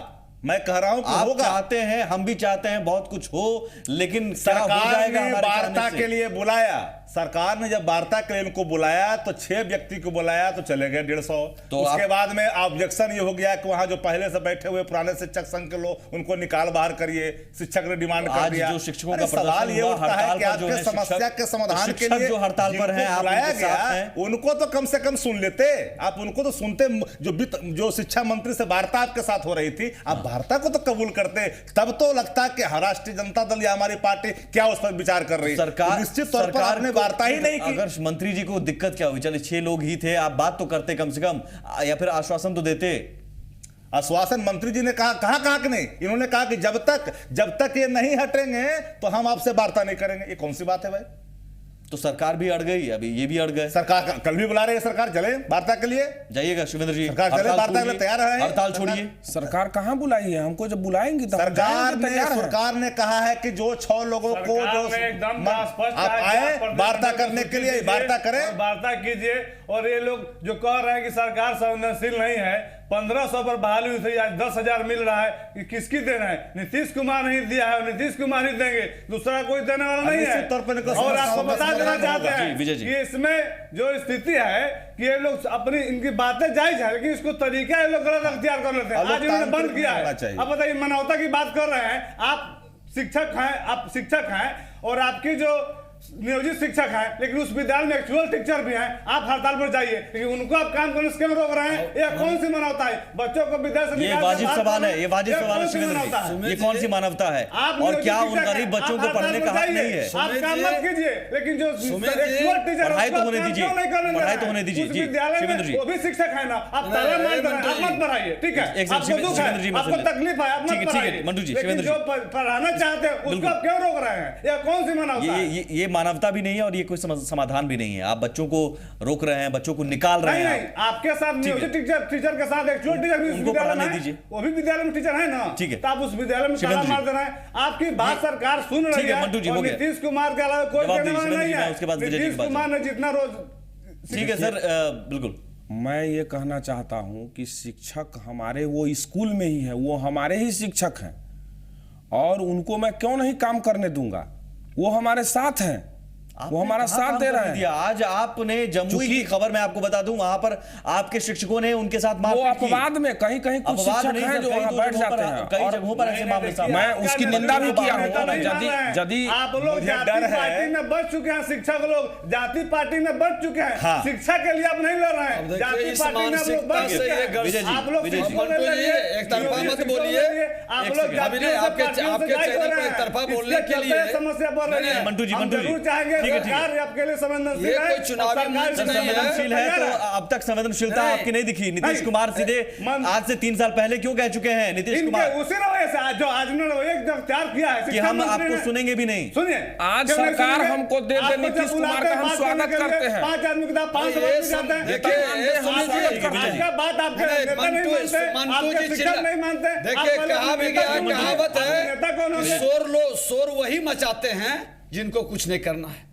मैं कह रहा हूं कि आप होगा। चाहते हैं, हम भी चाहते हैं बहुत कुछ हो, लेकिन सरकार ने वार्ता के लिए बुलाया, सरकार ने जब वार्ता के लिए इनको बुलाया तो 6 व्यक्ति को बुलाया तो चले गए 150। तो उसके बाद में ऑब्जेक्शन ये हो गया कि वहां जो पहले से बैठे हुए पुराने शिक्षक संघ के लोग उनको निकाल बाहर करिए, शिक्षक ने डिमांड कर दिया। जो शिक्षकों का सवाल ये उठता है कि आपके समस्या के समाधान के लिए जो हड़ताल पर हैं, बुलाया गया, उनको तो कम से कम सुन लेते। आप उनको तो सुनते, जो शिक्षा मंत्री से वार्ता आपके साथ हो रही थी, आप वार्ता को तो कबूल करते, तब तो लगता कि राष्ट्रीय जनता दल या हमारी पार्टी क्या उस पर विचार कर रही है। सरकार निश्चित तौर पर आपने वार्ता ही नहीं की। अगर मंत्री जी को दिक्कत क्या हुई? चले 6 लोग ही थे, आप बात तो करते कम से कम, या फिर आश्वासन तो देते। आश्वासन मंत्री जी ने कहा कि नहीं, इन्होंने कहा कि जब तक ये नहीं हटेंगे तो हम आपसे वार्ता नहीं करेंगे। ये कौन सी बात है भाई? तो सरकार भी अड़ गई, अभी ये भी अड़ गए। सरकार कल भी बुला रही है, सरकार चले वार्ता के लिए, जाइएगा शिवेंद्र जी, सरकार चले वार्ता के लिए तैयार है। हड़ताल छोड़िए। सरकार कहां बुलाई है हमको? जब बुलाएंगी तो सरकार ने कहा है कि जो 6 लोगों को जो आप आए वार्ता करने के लिए वार्ता करें, वार्ता कीजिए। और ये लोग जो कह रहे हैं कि सरकार संवेदनशील नहीं है, 1500 पर बहाली हुई थी, आज 10,000 मिल रहा है, कि किसकी देना है? नीतीश कुमार नहीं दिया है, नीतीश कुमार ही देंगे, दूसरा कोई देने वाला नहीं है। और आपको बता देना चाहते हैं कि इसमें जो स्थिति है कि ये लोग अपनी इनकी बातें जायज है, लेकिन इसको तरीका ये लोग गलत अख्तियार कर लेते हैं। आज इन्होंने बंद किया है। अब बताइए, मानवता की बात कर रहे हैं, आप शिक्षक हैं और आपकी जो नियोजित शिक्षक हैं, लेकिन उस विद्यालय में एक्चुअल टीचर भी हैं, आप हड़ताल पर जाइए, लेकिन उनको आप काम करने से क्यों रोक रहे हैं? ये कौन सी मानवता है? बच्चों को विद्यालय से ये वाजिब सवाल है, ये वाजिब सवाल है शिवेंद्र जी, ये कौन सी मानवता है? और क्या उन गरीब बच्चों को पढ़ने का हक नहीं है? आप काम मत कीजिए, लेकिन जो एक्चुअल टीचर पढ़ाई तो होने दीजिए, पढ़ाई तो होने दीजिए जी शिवेंद्र जी। वो भी शिक्षक है ना, आप ताला मार रहे हैं, आप मत पढ़ाइए, ठीक है? आपको दुख है, आपको तकलीफ है, आप मत पढ़ाइए, मंटू जी, लेकिन जो पढ़ाना चाहते हैं उसको आप क्यों रोक रहे हैं? यह कौन सी मानवता है? ये मानवता भी नहीं है और ये कोई समाधान भी नहीं है। आप बच्चों को रोक रहे हैं, बच्चों को निकाल रहे हैं। नहीं, आपके साथ नियोजित टीचर के साथ एक्चुअल टीचर भी उनको पढ़ाने दीजिए, वो भी विद्यालय में टीचर है ना, ठीक है? तो आप उस विद्यालय में ताला मार दे रहे हैं। आपकी बात सरकार सुन रही है। मंटू जी, हो गया। नीतीश कुमार के अलावा कोई कहने वाला नहीं है। उसके बाद नीतीश कुमार ने जितना रोज, ठीक है सर, बिल्कुल। मैं ये कहना चाहता हूं कि शिक्षक हमारे वो स्कूल में ही है, वो हमारे ही शिक्षक हैं और उनको मैं क्यों नहीं काम करने दूंगा? वो हमारे साथ हैं। आपने वो हमारा कहाँ साथ काम दे रहे करने हैं। दिया? आज आपने जमुई की खबर मैं आपको बता दूं, वहां पर आपके शिक्षकों ने उनके साथ वो मारपीट की। अपवाद में कहीं कहीं कुछ अपवाद शिक्षक नहीं हैं सर, जो कई वहाँ तो बैठ जगहों पर- जाते हैं। कई और जगहों पर ऐसे मामले सामने मैं आए। उसकी निंदा भी किया हूँ। यदि आप लोग मुझे जाति डर है। पार्टी में बढ़ चुके हैं, शिक्षक लोग जाति पार्टी में बढ़ चुके हैं। हाँ। शिक्षा के लिए आप नहीं लड़ रहे हैं, देखिए, जाति इस पार्टी में आप लोग मानसिकता बढ़ से चुके ये हैं। विजय जी, आप लोग विजय जी। शिक्षकों मंटू के जी, लिए एक तरफा योगी मत शिक्षकों के बोलिए। लिए आप एक लोग सेकंड। अभी जातियों नहीं, से आपके पार्टियों से आपके गाइड हो चैनल रहे पर हैं। एक तरफा इसलिए बोलने के चलते लिए समस्या बढ़ रही है। मंटू जी, हम मंटू जी। जरूर चाहेंगे ठीक है, ठीक है। सरकार आपके लिए संवेदनशील ये है कोई चुनावी और सरकार मंच इसको नहीं है। संवेदनशील है तो अब तक संवेदनशीलता नहीं। आपकी नहीं दिखी। नीतीश नहीं। कुमार सीधे मन- आज से 3 साल पहले क्यों कह चुके हैं नीतीश इनके कुमार उसी रवैये से जो आज उन्होंने एक जब त्याग किया है कि शिक्षा हम मंत्री आपको ने- सुनेंगे भी नहीं? सुनिए, आज क्यों नहीं सरकार सुनेंगे? हमको दे दे, आपको जब नीतीश कुमार बुलाते का हैं हम बात स्वागत करने के लिए, करते हैं। 5 आदमी के साथ 5 ये आदमी सब जाते हैं। देखिए, ये आज समझिए, आज का बात आपके नहीं, नेता नहीं मंटू मानते, मंटू आपके जी शिक्षक नहीं मानते। देखिए, आप पहले कहा भी नेता गया, कौन होंगे? कहावत आपके है नेता कौन होंगे? शोर वही मचाते हैं जिनको कुछ नहीं करना है।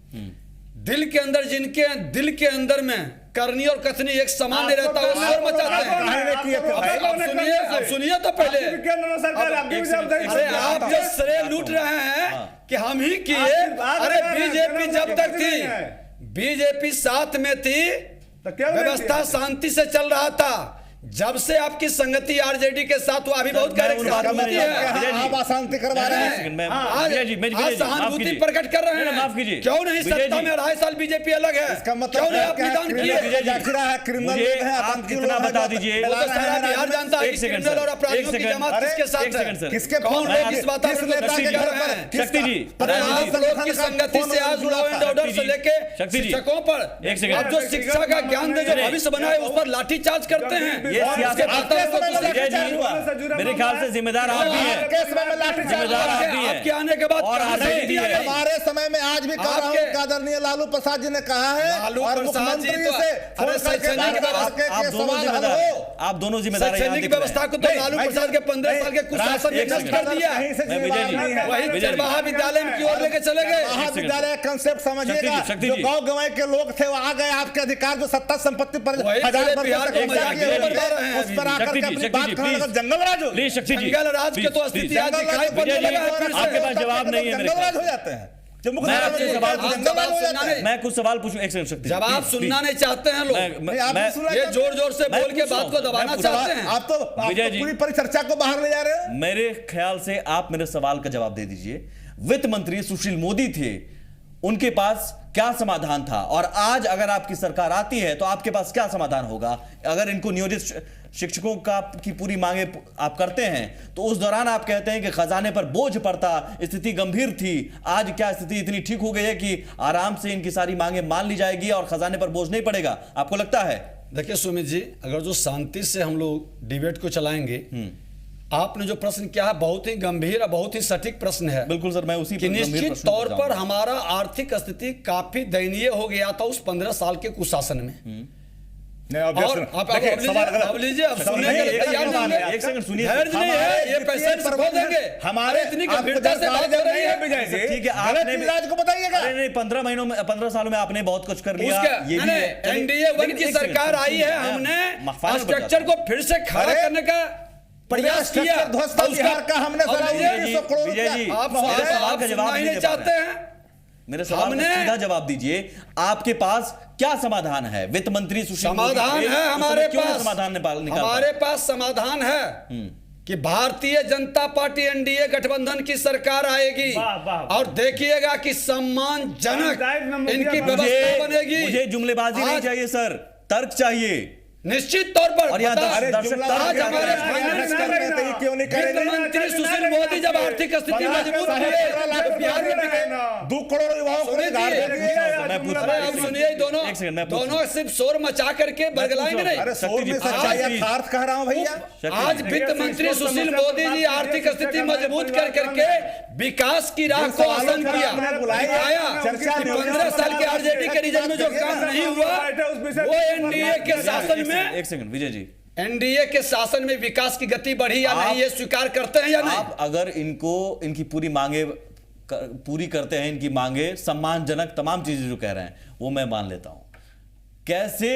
दिल के अंदर जिनके दिल के अंदर में करनी और कथनी एक समान नहीं रहता, वो शोर मचाते हैं। अब सुनिए तो पहले, केंद्र सरकार आपकी भी जवाबदारी अरे है। आप जो श्रेय लूट रहे हैं कि हम ही किए। आप अरे कह रहे हैं, बीजेपी केंद्र जब में तक कुछ नहीं थी, है। बीजेपी साथ में थी, तो क्यों नहीं व्यवस्था किया? शांति से चल रहा था। जब से आपकी संगति आरजेडी के साथ हुआ, अभी बहुत कह रहे हैं सहानुभूति है। आप अशांति करवा रहे हैं। आज सहानुभूति प्रकट कर रहे हैं। माफ कीजिए। क्यों नहीं विजय सत्ता जी। में 2.5 साल बीजेपी अलग है? इसका मतलब क्यों नहीं आप क्या है? निदान क्रिमिनल किए? जाखिरा है, क्रिमिनल मुझे लोग हैं, आप आतंकी इतना लोग हैं, बता जो दीजिए। वो तो फैला सारा रहे हैं बिहार जानता है एक कि सेकंड क्रिमिनल सर, और अपराधियों एक की सेकंड। जमात अरे, किसके एक साथ सेकंड सर। है? किसके कौन फोन लोग किस बात किस पर नेता के घर पर शक्ति जी, आप लोग की संगति से आज लॉ एंड ऑर्डर से लेके शक्ति जी। शिक्षकों पर एक सेकंड। आप जो शिक्षा का ज्ञान दे, जो भविष्य बनाए, उस पर लाठीचार्ज करते हैं। ये और सियासत उसके बाद आपके तो समय में कुछ विजय नहीं जी, हुआ। मेरे ख्याल से जिम्मेदार आप भी हैं। के समय में लाठीचार्ज जिम्मेदार आप भी हैं। आपके आने के बाद और कहां से आगे भी दिया है। गया? हमारे समय में आज भी कह रहा हूँ आपके- कि आदरणीय लालू प्रसाद जी ने कहा है लालू और प्रसाद जी मुख्यमंत्री तो- से अरे फोन करके शैक्षणिक बात व्यवस्था- करके आप ये दोनों सवाल हल जिम्मेदार हैं। हो। आप दोनों जिम्मेदार हैं, यहाँ शैक्षणिक दिख रहे हैं। व्यवस्था को तो नहीं, लालू मैं- प्रसाद के 15 नहीं, साल के कुशासन ने एक नष्ट कर दिया। कहीं से मैं विजय जी, नहीं है। वही विजय जी। चरवाहा विद्यालय की ओर लेके चले गए। महाविद्यालय कंसेप्ट समझिएगा, शक्ति जो जी। गांव गंवाई के लोग थे वो आ गए, आपके अधिकार जो सत्ता संपत्ति पर वही हजार पूरे वर्षों बिहार से को कब्जा मजाक किए में हुए बता रहे थे, हैं उस पर अभी। आकर शक्ति के जी, अपनी शक्ति बात जी, करने लगा, प्लीज। जंगल राज हो गया। प्लीज शक्ति जी, जंगल राज के तो प्लीज, स्थिति प्लीज। आज दिखाई पड़ने विजय जी, लगा है फिर से। आपके पास जवाब नहीं है मेरे जंगल ख्याल राज हो से। जाते हैं। जब मैं आपसे सवाल आप जंगल राज हो जवाब जाते हैं। सुनना मैं कुछ सवाल पूछूं, एक सेकंड शक्ति। जवाब प्लीज, सुनना प्लीज। नहीं चाहते हैं लोग। नहीं, आप नहीं सुन रहे ये हैं। जोर जोर से मैं बोल के पूछ रहा बात को हूं, दबाना मैं पूछ रहा चाहते हैं। आप तो विजय जी। पूरी परिचर्चा को बाहर ले जा रहे हो। मेरे ख्याल से आप मेरे सवाल का जवाब दे दीजिए। वित्त मंत्री सुशील मोदी थे, उनके पास क्या समाधान था? और आज अगर आपकी सरकार आती है तो आपके पास क्या समाधान होगा? अगर इनको नियोजित शिक्षकों की पूरी मांगे आप करते हैं तो उस दौरान आप कहते हैं कि खजाने पर बोझ पड़ता, स्थिति गंभीर थी। आज क्या स्थिति इतनी ठीक हो गई है कि आराम से इनकी सारी मांगे मान ली जाएगी और खजाने पर बोझ नहीं पड़ेगा? आपको लगता है? देखिए सुमित जी, अगर जो शांति से हम लोग डिबेट को चलाएंगे, आपने जो प्रश्न किया है बहुत ही गंभीर और बहुत ही सटीक प्रश्न है। बिल्कुल सर, मैं उसी कि पर गंभीर निश्चित प्रश्न तौर पूछ पर रहा हूं। हमारा आर्थिक स्थिति काफी दयनीय हो गया था उस 15 साल के कुशासन में। नहीं, और अब लीजिए, अब सुनने के लिए तैयार नहीं है। एक सेकंड सुनिए। धैर्य नहीं है, ये पेशेंस खो देंगे। हमारे इतनी गंभीरता से बात हो रही है। विजय जी, ठीक है, गलत आपने भी- इलाज को बताइएगा। अरे नहीं, 15 महीनों में, 15 सालों में आपने बहुत कुछ कर लिया। उसके ये भी है। चलिए, एनडीए वन लेकिन की एक सेकंड, सरकार आई है, मैं हमने फाइनल स्ट्रक्चर को फिर से खड़ा अरे, करने का प्रयास किया। स्ट्रक्चर ध्वस्त था और उसका- बिहार का, हमने और सारा विजय 1900 करोड़ विजय जी, रुपया- आप मेरे सवाल का जवाब सुनना ही नहीं नहीं दे पा चाहते रहे हैं। मेरे सवाल का हमने- सीधा जवाब दीजिए। आपके पास क्या समाधान है? वित्त मंत्री सुशील मोदी समाधान थे, है उस हमारे समय क्यों नहीं पास। समाधान निकाल हमारे पास समाधान है कि भारतीय जनता पार्टी एनडीए गठबंधन की सरकार आएगी। वाह, वाह, वाह। और देखिएगा कि सम्मानजनक इनकी व्यवस्था बनेगी। मुझे जुमलेबाजी नहीं आज- चाहिए सर, तर्क चाहिए। निश्चित तौर पर और यहाँ बता- दर्शक- आज दर्शक- हमारे दर्शक- फाइनेंस कर रहे थे, ये क्यों नहीं वित्त करेंगे? मंत्री सुशील मोदी जब आर्थिक स्थिति मजबूत हुई तो बिहार में भी गए। 2 करोड़ युवाओं को सुनिए रोजगार जी, दे दिए। मैं पूछ अरे अब सुनिए, दोनों एक सेकंड, मैं पूछ दोनों सिर्फ शोर मचा करके बरगलाएंगे नहीं। अरे शोर में सच्चाई यथार्थ कह रहा हूं भैया। आज वित्त मंत्री सुशील मोदी जी आर्थिक स्थिति मजबूत कर करके विकास की राह को आसान किया। दिखाया कि 15 साल के आरजेडी के रीजन में जो काम नहीं हुआ वो एनडीए के शासन में एक सेकंड विजय जी, एनडीए के शासन में विकास की गति बढ़ी या नहीं, ये स्वीकार करते हैं या नहीं? आप अगर इनकी पूरी मांगे पूरी करते हैं, इनकी मांगे सम्मानजनक तमाम चीजें जो कह रहे हैं वो मैं मान लेता हूं। कैसे,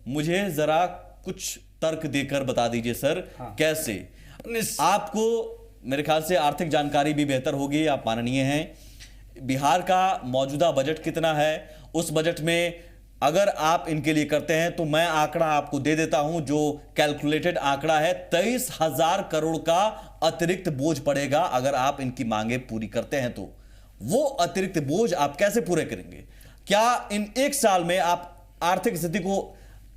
मुझे जरा कुछ तर्क देकर बता दीजिए सर। कैसे? आपको मेरे ख्याल से आर्थिक जानकारी भी बेहतर होगी, आप माननीय हैं। बिहार का मौजूदा बजट कितना है, उस बजट में अगर आप इनके लिए करते हैं तो मैं आंकड़ा आपको दे देता हूं, जो कैलकुलेटेड आंकड़ा है 23,000 करोड़ का अतिरिक्त बोझ पड़ेगा अगर आप इनकी मांगे पूरी करते हैं। तो वो अतिरिक्त बोझ आप कैसे पूरे करेंगे? क्या इन एक साल में आप आर्थिक स्थिति को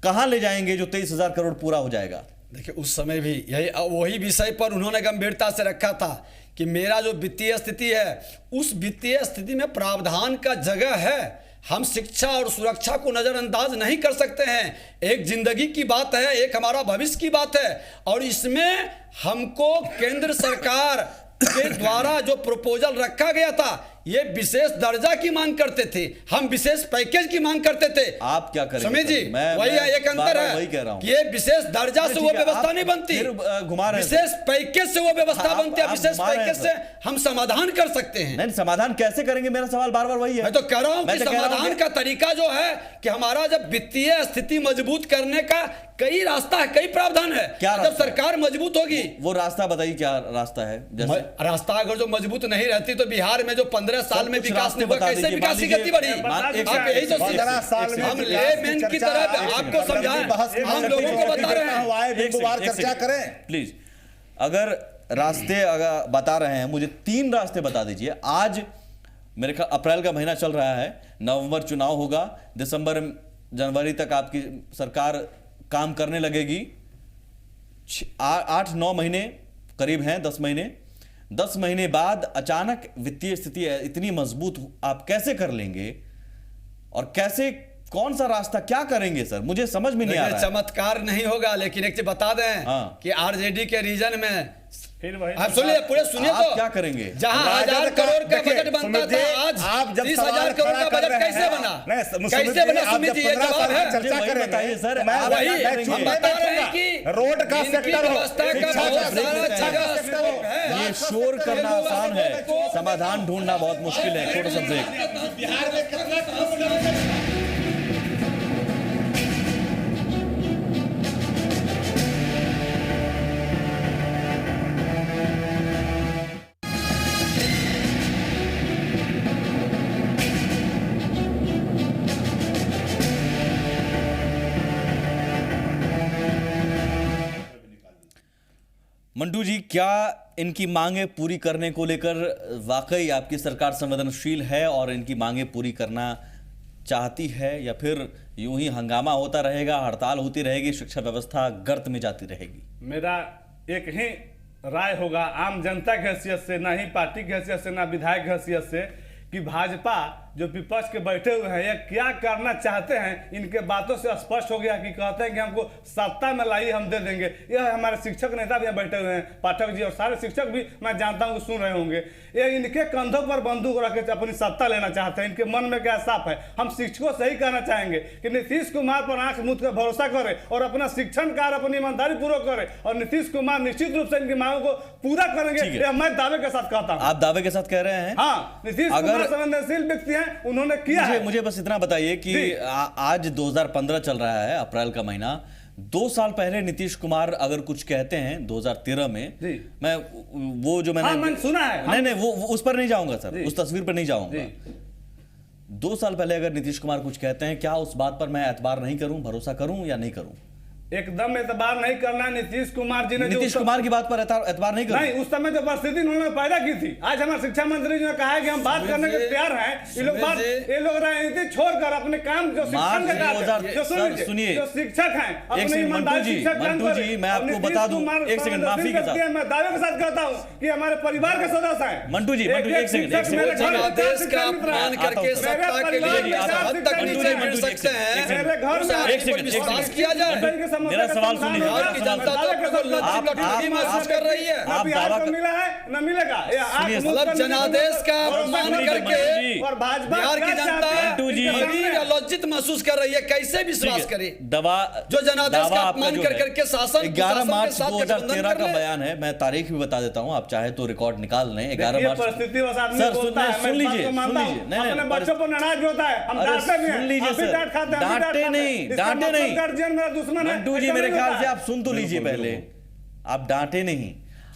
कहां ले जाएंगे जो 23,000 करोड़ पूरा हो जाएगा? देखिए, उस समय भी यही वही विषय पर उन्होंने गंभीरता से रखा था कि मेरा जो वित्तीय स्थिति है, उस वित्तीय स्थिति में प्रावधान का जगह है। हम शिक्षा और सुरक्षा को नज़रअंदाज नहीं कर सकते हैं। एक जिंदगी की बात है, एक हमारा भविष्य की बात है, और इसमें हमको केंद्र सरकार के द्वारा जो प्रपोजल रखा गया था, ये विशेष दर्जा की मांग करते थे, हम विशेष पैकेज की मांग करते थे। आप क्या करेंगे? समीर जी, वही एक अंतर है, वही कह रहा हूं कि ये विशेष दर्जा से वो व्यवस्था नहीं बनती, घुमा रहे विशेष पैकेज से वो व्यवस्था बनती है। विशेष पैकेज से हम समाधान कर सकते हैं। नहीं, समाधान कैसे करेंगे? मेरा सवाल बार बार वही है। मैं तो कह रहा हूं कि समाधान का तरीका जो है कि हमारा जब वित्तीय स्थिति मजबूत करने का कई रास्ता है, कई प्रावधान है। क्या जब सरकार मजबूत होगी, वो रास्ता बताइए, क्या रास्ता है? जैसे रास्ता अगर जो मजबूत नहीं रहती तो बिहार में जो 15 साल में विकास नहीं हुआ, कैसे विकास की गति बढ़ी? आप यही तो 15 साल में हम लेमैन की तरह आपको समझाएं, हम लोगों को बता रहे हैं। चर्चा करें प्लीज। अगर रास्ते अगर बता रहे हैं, मुझे 3 रास्ते बता दीजिए। आज मेरे ख्याल अप्रैल का महीना चल रहा है, नवंबर चुनाव होगा, दिसंबर जनवरी तक आपकी सरकार काम करने लगेगी। 8-9 महीने करीब हैं, 10 महीने। 10 महीने बाद अचानक वित्तीय स्थिति इतनी मजबूत आप कैसे कर लेंगे? और कैसे, कौन सा रास्ता, क्या करेंगे सर? मुझे समझ में नहीं आ रहा है। चमत्कार नहीं होगा, लेकिन एक चीज बता दें कि आरजेडी के रीजन में फिर वही आप सुनिए, पूरे सुनिए। आप तो क्या करेंगे? जहां 1000 करोड़ का बजट बनता था, आज आप जब 30,000 करोड़ का बजट कैसे बना? कैसे बना? सुमित जी, ये जवाब है। चर्चा करें, बताइए सर। वही हम बता रहे हैं कि रोड का सेक्टर हो, व्यवस्था का बहुत सारा जगह स्कोप है। ये शोर करना आसान है, समाधान ढूंढना बहुत मुश्किल है। छोटा सा ब्रेक। मंटू जी, क्या इनकी मांगे पूरी करने को लेकर वाकई आपकी सरकार संवेदनशील है और इनकी मांगे पूरी करना चाहती है, या फिर यूं ही हंगामा होता रहेगा, हड़ताल होती रहेगी, शिक्षा व्यवस्था गर्त में जाती रहेगी? मेरा एक ही राय होगा, आम जनता की हैसियत से, ना ही पार्टी की हैसियत से, ना विधायक की हैसियत से, कि भाजपा जो विपक्ष के बैठे हुए हैं ये क्या करना चाहते हैं, इनके बातों से स्पष्ट हो गया कि कहते हैं कि हमको सत्ता में लाइए, हम दे देंगे। यह हमारे शिक्षक नेता भी यहाँ बैठे हुए हैं, पाठक जी, और सारे शिक्षक भी मैं जानता हूँ सुन रहे होंगे। ये इनके कंधों पर बंदूक रख के अपनी सत्ता लेना चाहते हैं। इनके मन में क्या साफ है? हम शिक्षकों से ही कहना चाहेंगे कि नीतीश कुमार पर आंख मूंद कर भरोसा करे और अपना शिक्षण कार्य अपनी ईमानदारी पूर्वक करे, और नीतीश कुमार निश्चित रूप से इनकी मांगों को पूरा करेंगे। यह मैं दावे के साथ कहता हूँ। आप दावे के साथ कह रहे हैं? हाँ, नीतीश कुमार संवेदनशील व्यक्ति हैं, उन्होंने किया। मुझे बस इतना बताइए कि आज 2015 चल रहा है, अप्रैल का महीना। 2 साल पहले नीतीश कुमार अगर कुछ कहते हैं 2013 में, मैं वो जो मैंने सुना है, नहीं वो उस पर नहीं जाऊंगा सर, उस तस्वीर पर नहीं जाऊंगा। 2 साल पहले अगर नीतीश कुमार कुछ कहते हैं, क्या उस बात पर मैं एतबार नहीं करूं, भरोसा करूं या नहीं करूं? एकदम एतबार नहीं करना। नीतीश कुमार जी ने, नीतीश कुमार की बात पर एतबार नहीं करना। नहीं, उस समय जो परिस्थिति उन्होंने पैदा की थी, आज हमारे शिक्षा मंत्री जी ने कहा है कि हम बात करने के तैयार हैं। ये लोग राजनीति छोड़कर अपने काम जो शिक्षण के कार्य, सुनिए, जो शिक्षक हैं, अपने ईमानदारी शिक्षक, मंटू जी मैं आपको बता दूं, एक सेकंड, माफी के साथ मैं दावे के साथ कहता हूं कि हमारे परिवार के सदस्य हैं। मंटू जी एक सेकंड, देश का अपमान करके सत्ता के लिए हद तक नीचे गिर सकते हैं। मेरे घर में एक सेकंड विश्वास किया जाए। मेरा सवाल सुनिए। बिहार की जनता तो महसूस कर रही है। आप दावा मिला है न मिलेगा, मतलब जनादेश का अपमान करके और भाजपा बिहार की जनता लज्जित महसूस कर रही है। कैसे विश्वास करे? दवा जो जनादेश का अपमान कर करके शासन 11 मार्च 2013 का बयान है, मैं तारीख भी बता देता हूँ, आप चाहे तो रिकॉर्ड निकाल लें। 11 मार्च सर सुन लीजिए, अपने बच्चों को नाराज भी होता है, हम डांटते भी हैं, सुन लीजिए सर, डांटे नहीं, गार्जियन मेरा दुश्मन है। मंटू जी मेरे ख्याल से आप सुन तो लीजिए पहले, आप डांटे नहीं।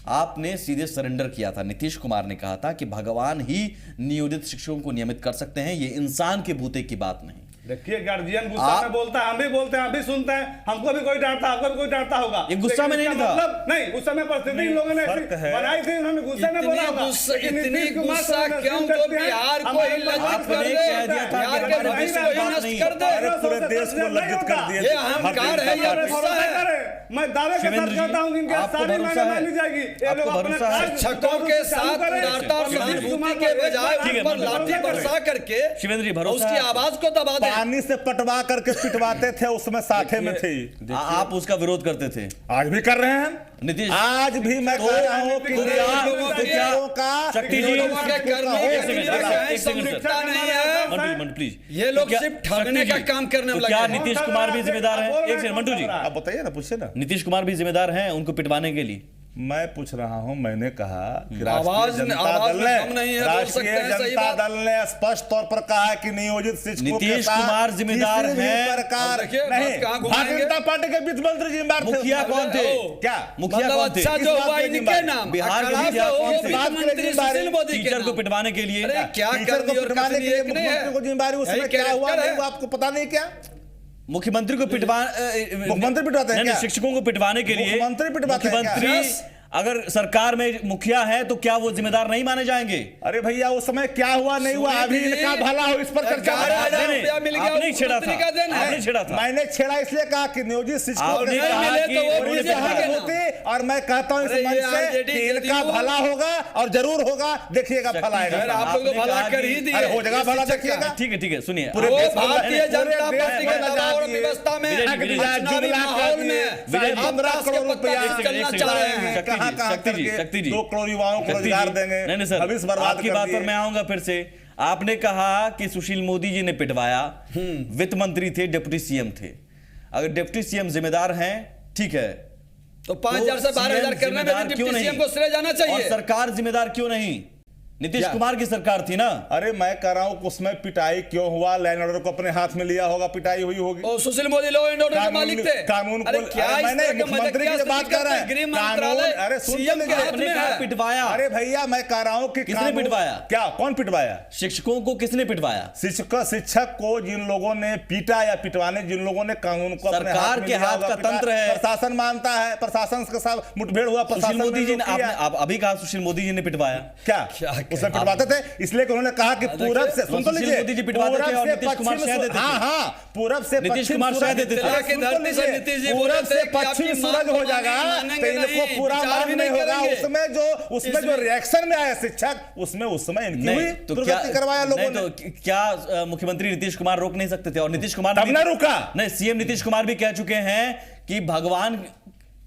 आपने सीधे सरेंडर किया था। नीतीश कुमार ने कहा था कि भगवान ही नियोजित शिक्षकों को नियमित कर सकते हैं, ये इंसान के बूते की बात नहीं। देखिए गार्जियन गुस्सा में बोलता है, हम भी बोलते हैं, हम भी सुनते हैं, हमको भी कोई डांटता, आपको भी कोई डांटता होगा। ये गुस्सा में नहीं था, मतलब नहीं, उस समय परिस्थिति इन लोगों ने बनाई थी, उन्होंने गुस्से में बोला होगा। इतनी गुस्सा क्यों जो बिहार को ही लज्जित कर दे, बिहार के भविष्य को ही नष्ट कर दे, पूरे देश को लज्जित कर दिया। ये अहंकार है, ये गुस्सा है। मैं दावे के साथ कहता हूं कि इनकी सारी मांगें मानी जाएगी। ये लोग अपने शिक्षकों के साथ उदारता और सहानुभूति के बजाय उन पर लाठी बरसा करके शिवेंद्र जी भरोसा उसकी आवाज को दबा दे। पानी से पटवा करके पिटवाते थे, उसमें साथे में थे। आप उसका विरोध करते थे, आज भी कर रहे हैं नीतीश। आज भी मैं कह रहा हूं कि शक्ति जी प्लीज, ये लोग सिर्फ ठगने का काम करने में लगे क्या हैं। नीतीश कुमार भी जिम्मेदार हैं? एक सेकंड मंटू जी, आप बताइए ना, पूछिए ना। नीतीश कुमार भी जिम्मेदार हैं उनको पिटवाने के लिए? मैं पूछ रहा हूं, मैंने कहा कि आवाज में दम नहीं है, बोल सकते राष्ट्रीय हैं, सही जनता बात। दल ने स्पष्ट तौर पर कहा है कि नियोजित शिक्षकों के नीतीश साथ कुमार जिम्मेदार किसी भी हैं। प्रकार देखिए, नहीं। बात कहाँ भारतीय घुमाएंगे? जनता पार्टी के वित्त मंत्री जिम्मेदार थे। मुखिया कौन थे? क्या मुखिया मतलब कौन थे? अच्छा किस जो बात हुआ की इनके जिम्मेदारी? नाम बिहार के खराब मुखिया तो कौन हो थे? वित्त मंत्री सुशील मोदी के टीचर को नाम। पिटवाने के लिए अरे क्या टीचर कर को दिया और पिटवाने के लिए एक नहीं है। मुख्यमंत्री को जिम्मेदारी, उसमें यही क्या हुआ कैरेक्टर नहीं है। हुआ आपको पता नहीं क्या? मुख्यमंत्री को मुख्यमंत्री पिटवाते हैं नहीं, क्या? शिक्षकों को पिटवाने के लिए मुख्यमंत्री पिटवाते हैं क्या? मुख्यमंत्री अगर सरकार में मुखिया है तो क्या वो जिम्मेदार नहीं माने जाएंगे? अरे भैया उस समय क्या हुआ नहीं हुआ, अभी इनका भला हो इस पर चर्चा ग्यारह करें। हजार रुपया मिल गया, आपने छेड़ा मुख्यमंत्री का दिन था, है। आपने छेड़ा था। मैंने छेड़ा इसलिए कहा कि नियोजित शिक्षकों आपने के कहा साथ कि तो वो पूरी बीजेपी के सहानुभूति, नाम। और मैं कहता हूं इस अरे ये मंच से RJD कि इनका जदयू। भला होगा और जरूर होगा, देखिएगा फल आएगा। अरे आप लोग तो आपने भला कहा कर कि- ही दिए। अरे हो जाएगा भला, शिक्षक देखिएगा। ठीक है सुनिए, पूरे वो देश में भारतीय पूरे जनता देश पार्टी में के लगा दबाव और दिए। व्यवस्था में विजय, चुनावी जुमला माहौल कर में दिए। विजय, 15 करोड़ रुपया चलना चाह रहे हैं। कहाँ कहाँ शक्ति जी, करके शक्ति जी। 2 करोड़ युवाओं को रोजगार देंगे। नहीं सर, भविष्य बर्बाद आपकी कर बात दिए। पर मैं आऊंगा फिर से। आपने कहा कि सुशील मोदी जी ने पिटवाया, वित्त मंत्री थे, डिप्टी सीएम थे। अगर डिप्टी सीएम जिम्मेदार हैं, ठीक है, तो 5,000 से 12,000 करने में भी डिप्टी सीएम को श्रेय जाना और चाहिए। सरकार जिम्मेदार क्यों नहीं? नीतीश कुमार की सरकार थी ना। अरे मैं कह रहा हूं कि उसमें पिटाई क्यों हुआ, लैंड ऑर्डर को अपने हाथ में लिया होगा, पिटाई हुई होगी। और Sushil Modi law and order के मालिक थे। कानून अरे को क्या इस मैंने तरह का मुख्यमंत्री की बात कर रहा है, गृह कानून। मंत्रालय अरे सुन सीएम के हाथ में है। पिटवाया। अरे भैया मैं कह रहा हूं कि किसने कानून- पिटवाया? क्या, कौन पिटवाया? शिक्षकों को किसने पिटवाया? शिक्षक को जिन लोगों ने पीटा या पिटवाने, जिन लोगों ने कानून को अपने सरकार में के लिया हाथ होगा, का पिटा- तंत्र है। प्रशासन मानता है, प्रशासन के साथ मुठभेड़ हुआ, सुशील प्रशासन मोदी ने जी ने, जो किया। आप अभी कहा सुशील मोदी जी ने पिटवाया। क्या उसे पिटवाते थे? इसलिए कि उन्होंने कहा कि पूरब से, सुन तो सुशील लीजिए, मोदी जी पिटवाते थे पूरब और से नीतीश कुमार पश्चिम शह देते थे। हाँ, पूरब से नीतीश पश्चिम कुमार शह सूरज- देते थे। अरे की सुन तो धरती से लीजिए, नीतीश जी पूरब बोले से थे कि पश्चिम आपकी सूरज मांग हो को जाएगा मानेंगे तो इनको नहीं, पूरा विचार मान भी नहीं नहीं होगा। करेंगे। उसमें जो रिएक्शन में आया शिक्षक, उसमें उस समय इनकी हुई, तो क्या दुर्गति करवाया लोगों ने। तो क्या मुख्यमंत्री नीतीश कुमार रोक नहीं सकते थे? और नीतीश कुमार तब ना रुका। नहीं, सीएम नीतीश कुमार भी कह चुके हैं कि भगवान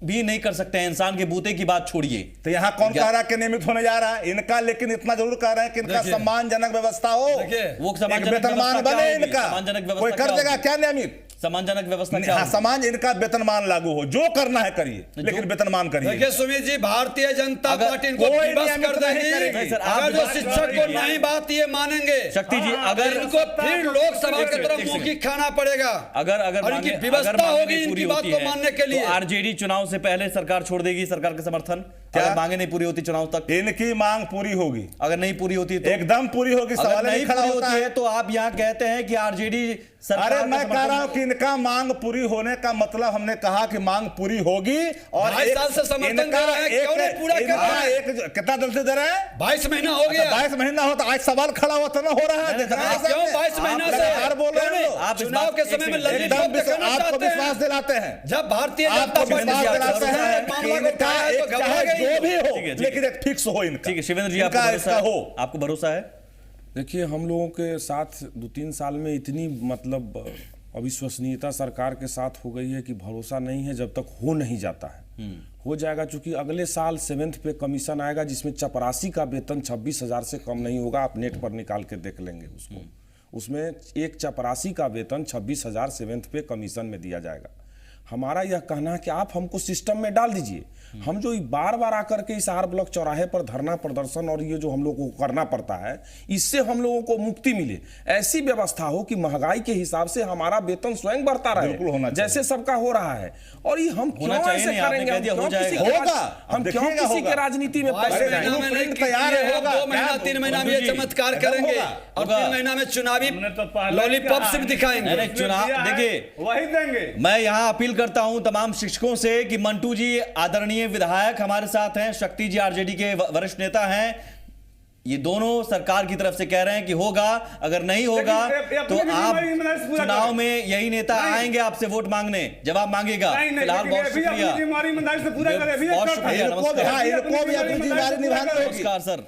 भी नहीं कर सकते हैं, इंसान के बूते की बात छोड़िए। तो यहाँ कौन कह रहा है कि नियमित होने जा रहा है इनका? लेकिन इतना जरूर कह रहे हैं कि इनका सम्मानजनक व्यवस्था हो, वो एक सम्मानजनक वेतनमान व्यवस्था क्या बने होगी? इनका। सम्मानजनक व्यवस्था कोई कर क्या देगा होगी? क्या नियमित? सम्मानजनक व्यवस्था क्या हाँ, होगी? समाज इनका वेतनमान लागू हो, जो करना है करिए, लेकिन वेतनमान करिए। देखिए सुमित जी, भारतीय जनता अगर पार्टी इनको कोई विवश नियमित कर नहीं देगी। करेगी। सर, आप अगर जो बात शिक्षक को कीजिए। नहीं बात ये मानेंगे, शक्ति जी, अगर इनको फिर लोकसभा की तरफ एक मुंह की सेकंड। खाना पड़ेगा। अगर और इनकी मांगे- व्यवस्था अगर मांगे होगी नहीं पूरी इनकी बात होती को है, मानने के लिए। तो आरजेडी चुनाव से पहले सरकार छोड़ देगी सरकार का समर्थन? क्या? अगर मांगे नहीं पूरी होती चुनाव तक? इनकी मांग पूरी होगी, अगर नहीं पूरी होती तो एकदम पूरी होगी, अगर सवाल नहीं नहीं खड़ा पूरी होता होती है। है तो आप यहाँ कहते हैं कि आरजेडी सरकार अरे का मैं कह समर्थन- रहा हूं कि इनका मांग पूरी होने का मतलब, हमने कहा कि मांग पूरी होगी। और 2.5 साल से समर्थन दे रहे हैं, क्यों नहीं पूरा कर रहे हैं? कितना दिल से दे रहे हैं? 22 महीना हो गया। 22 महीना हो तो आज सवाल खड़ा हुआ तो ना हो रहा है, देख रहे हैं क्यों सामने? 22 महीना आप से? लगातार बोल रहे क्यों हैं नहीं? लोग। आप इस चुनाव बात- के एक समय में सेकंड, ललित एकदम दिखाना आपको चाहते विश्वास हैं। दिलाते हैं, जब भारतीय आपको जनता विश्वास पार्टी दिलाते हैं कि मामला को इनका उठाया तो एक घबरा चाहे गई। जो भी हो, ठीक है। लेकिन एक फिक्स हो इनका। ठीक है शिवेंद्र जी, आपको इनका भरोसा इसका है? हो। आपको भरोसा है? देखिए, हम लोगों के साथ 2-3 साल में इतनी मतलब अविश्वसनीयता सरकार के साथ हो गई है कि भरोसा नहीं है जब तक हो नहीं जाता है। हो जाएगा, चूंकि अगले साल 7th पे कमीशन आएगा जिसमें चपरासी का वेतन 26,000 से कम नहीं होगा। आप नेट पर निकाल के देख लेंगे उसको। उसमें एक चपरासी का वेतन 26,000 7th पे कमीशन में दिया जाएगा। हमारा यह कहना है कि आप हमको सिस्टम में डाल दीजिए। हम जो बार बार आकर के इस आर ब्लॉक चौराहे पर धरना प्रदर्शन और ये जो हम लोगों को करना पड़ता है, इससे हम लोगों को मुक्ति मिले। ऐसी व्यवस्था हो कि महंगाई के हिसाब से हमारा वेतन स्वयं बढ़ता रहे, जैसे सबका हो रहा है। और ये हम क्यों ऐसे करेंगे? हम क्यों किसी के राजनीति में तैयार है? 2 महीना 3 महीना में ये चमत्कार करेंगे और 3 महीना में चुनावी लॉलीपॉप सिर्फ दिखाएंगे। चुनाव देखिए, वही देंगे। मैं यहाँ अपील करता हूं तमाम शिक्षकों से कि मंटू जी आदरणीय विधायक हमारे साथ हैं, शक्ति जी आरजेडी के वरिष्ठ नेता हैं, ये दोनों सरकार की तरफ से कह रहे हैं कि होगा, अगर नहीं होगा तो आप चुनाव में यही नेता आएंगे आपसे वोट मांगने, जवाब मांगेगा। फिलहाल बहुत शुक्रिया, नमस्कार सर।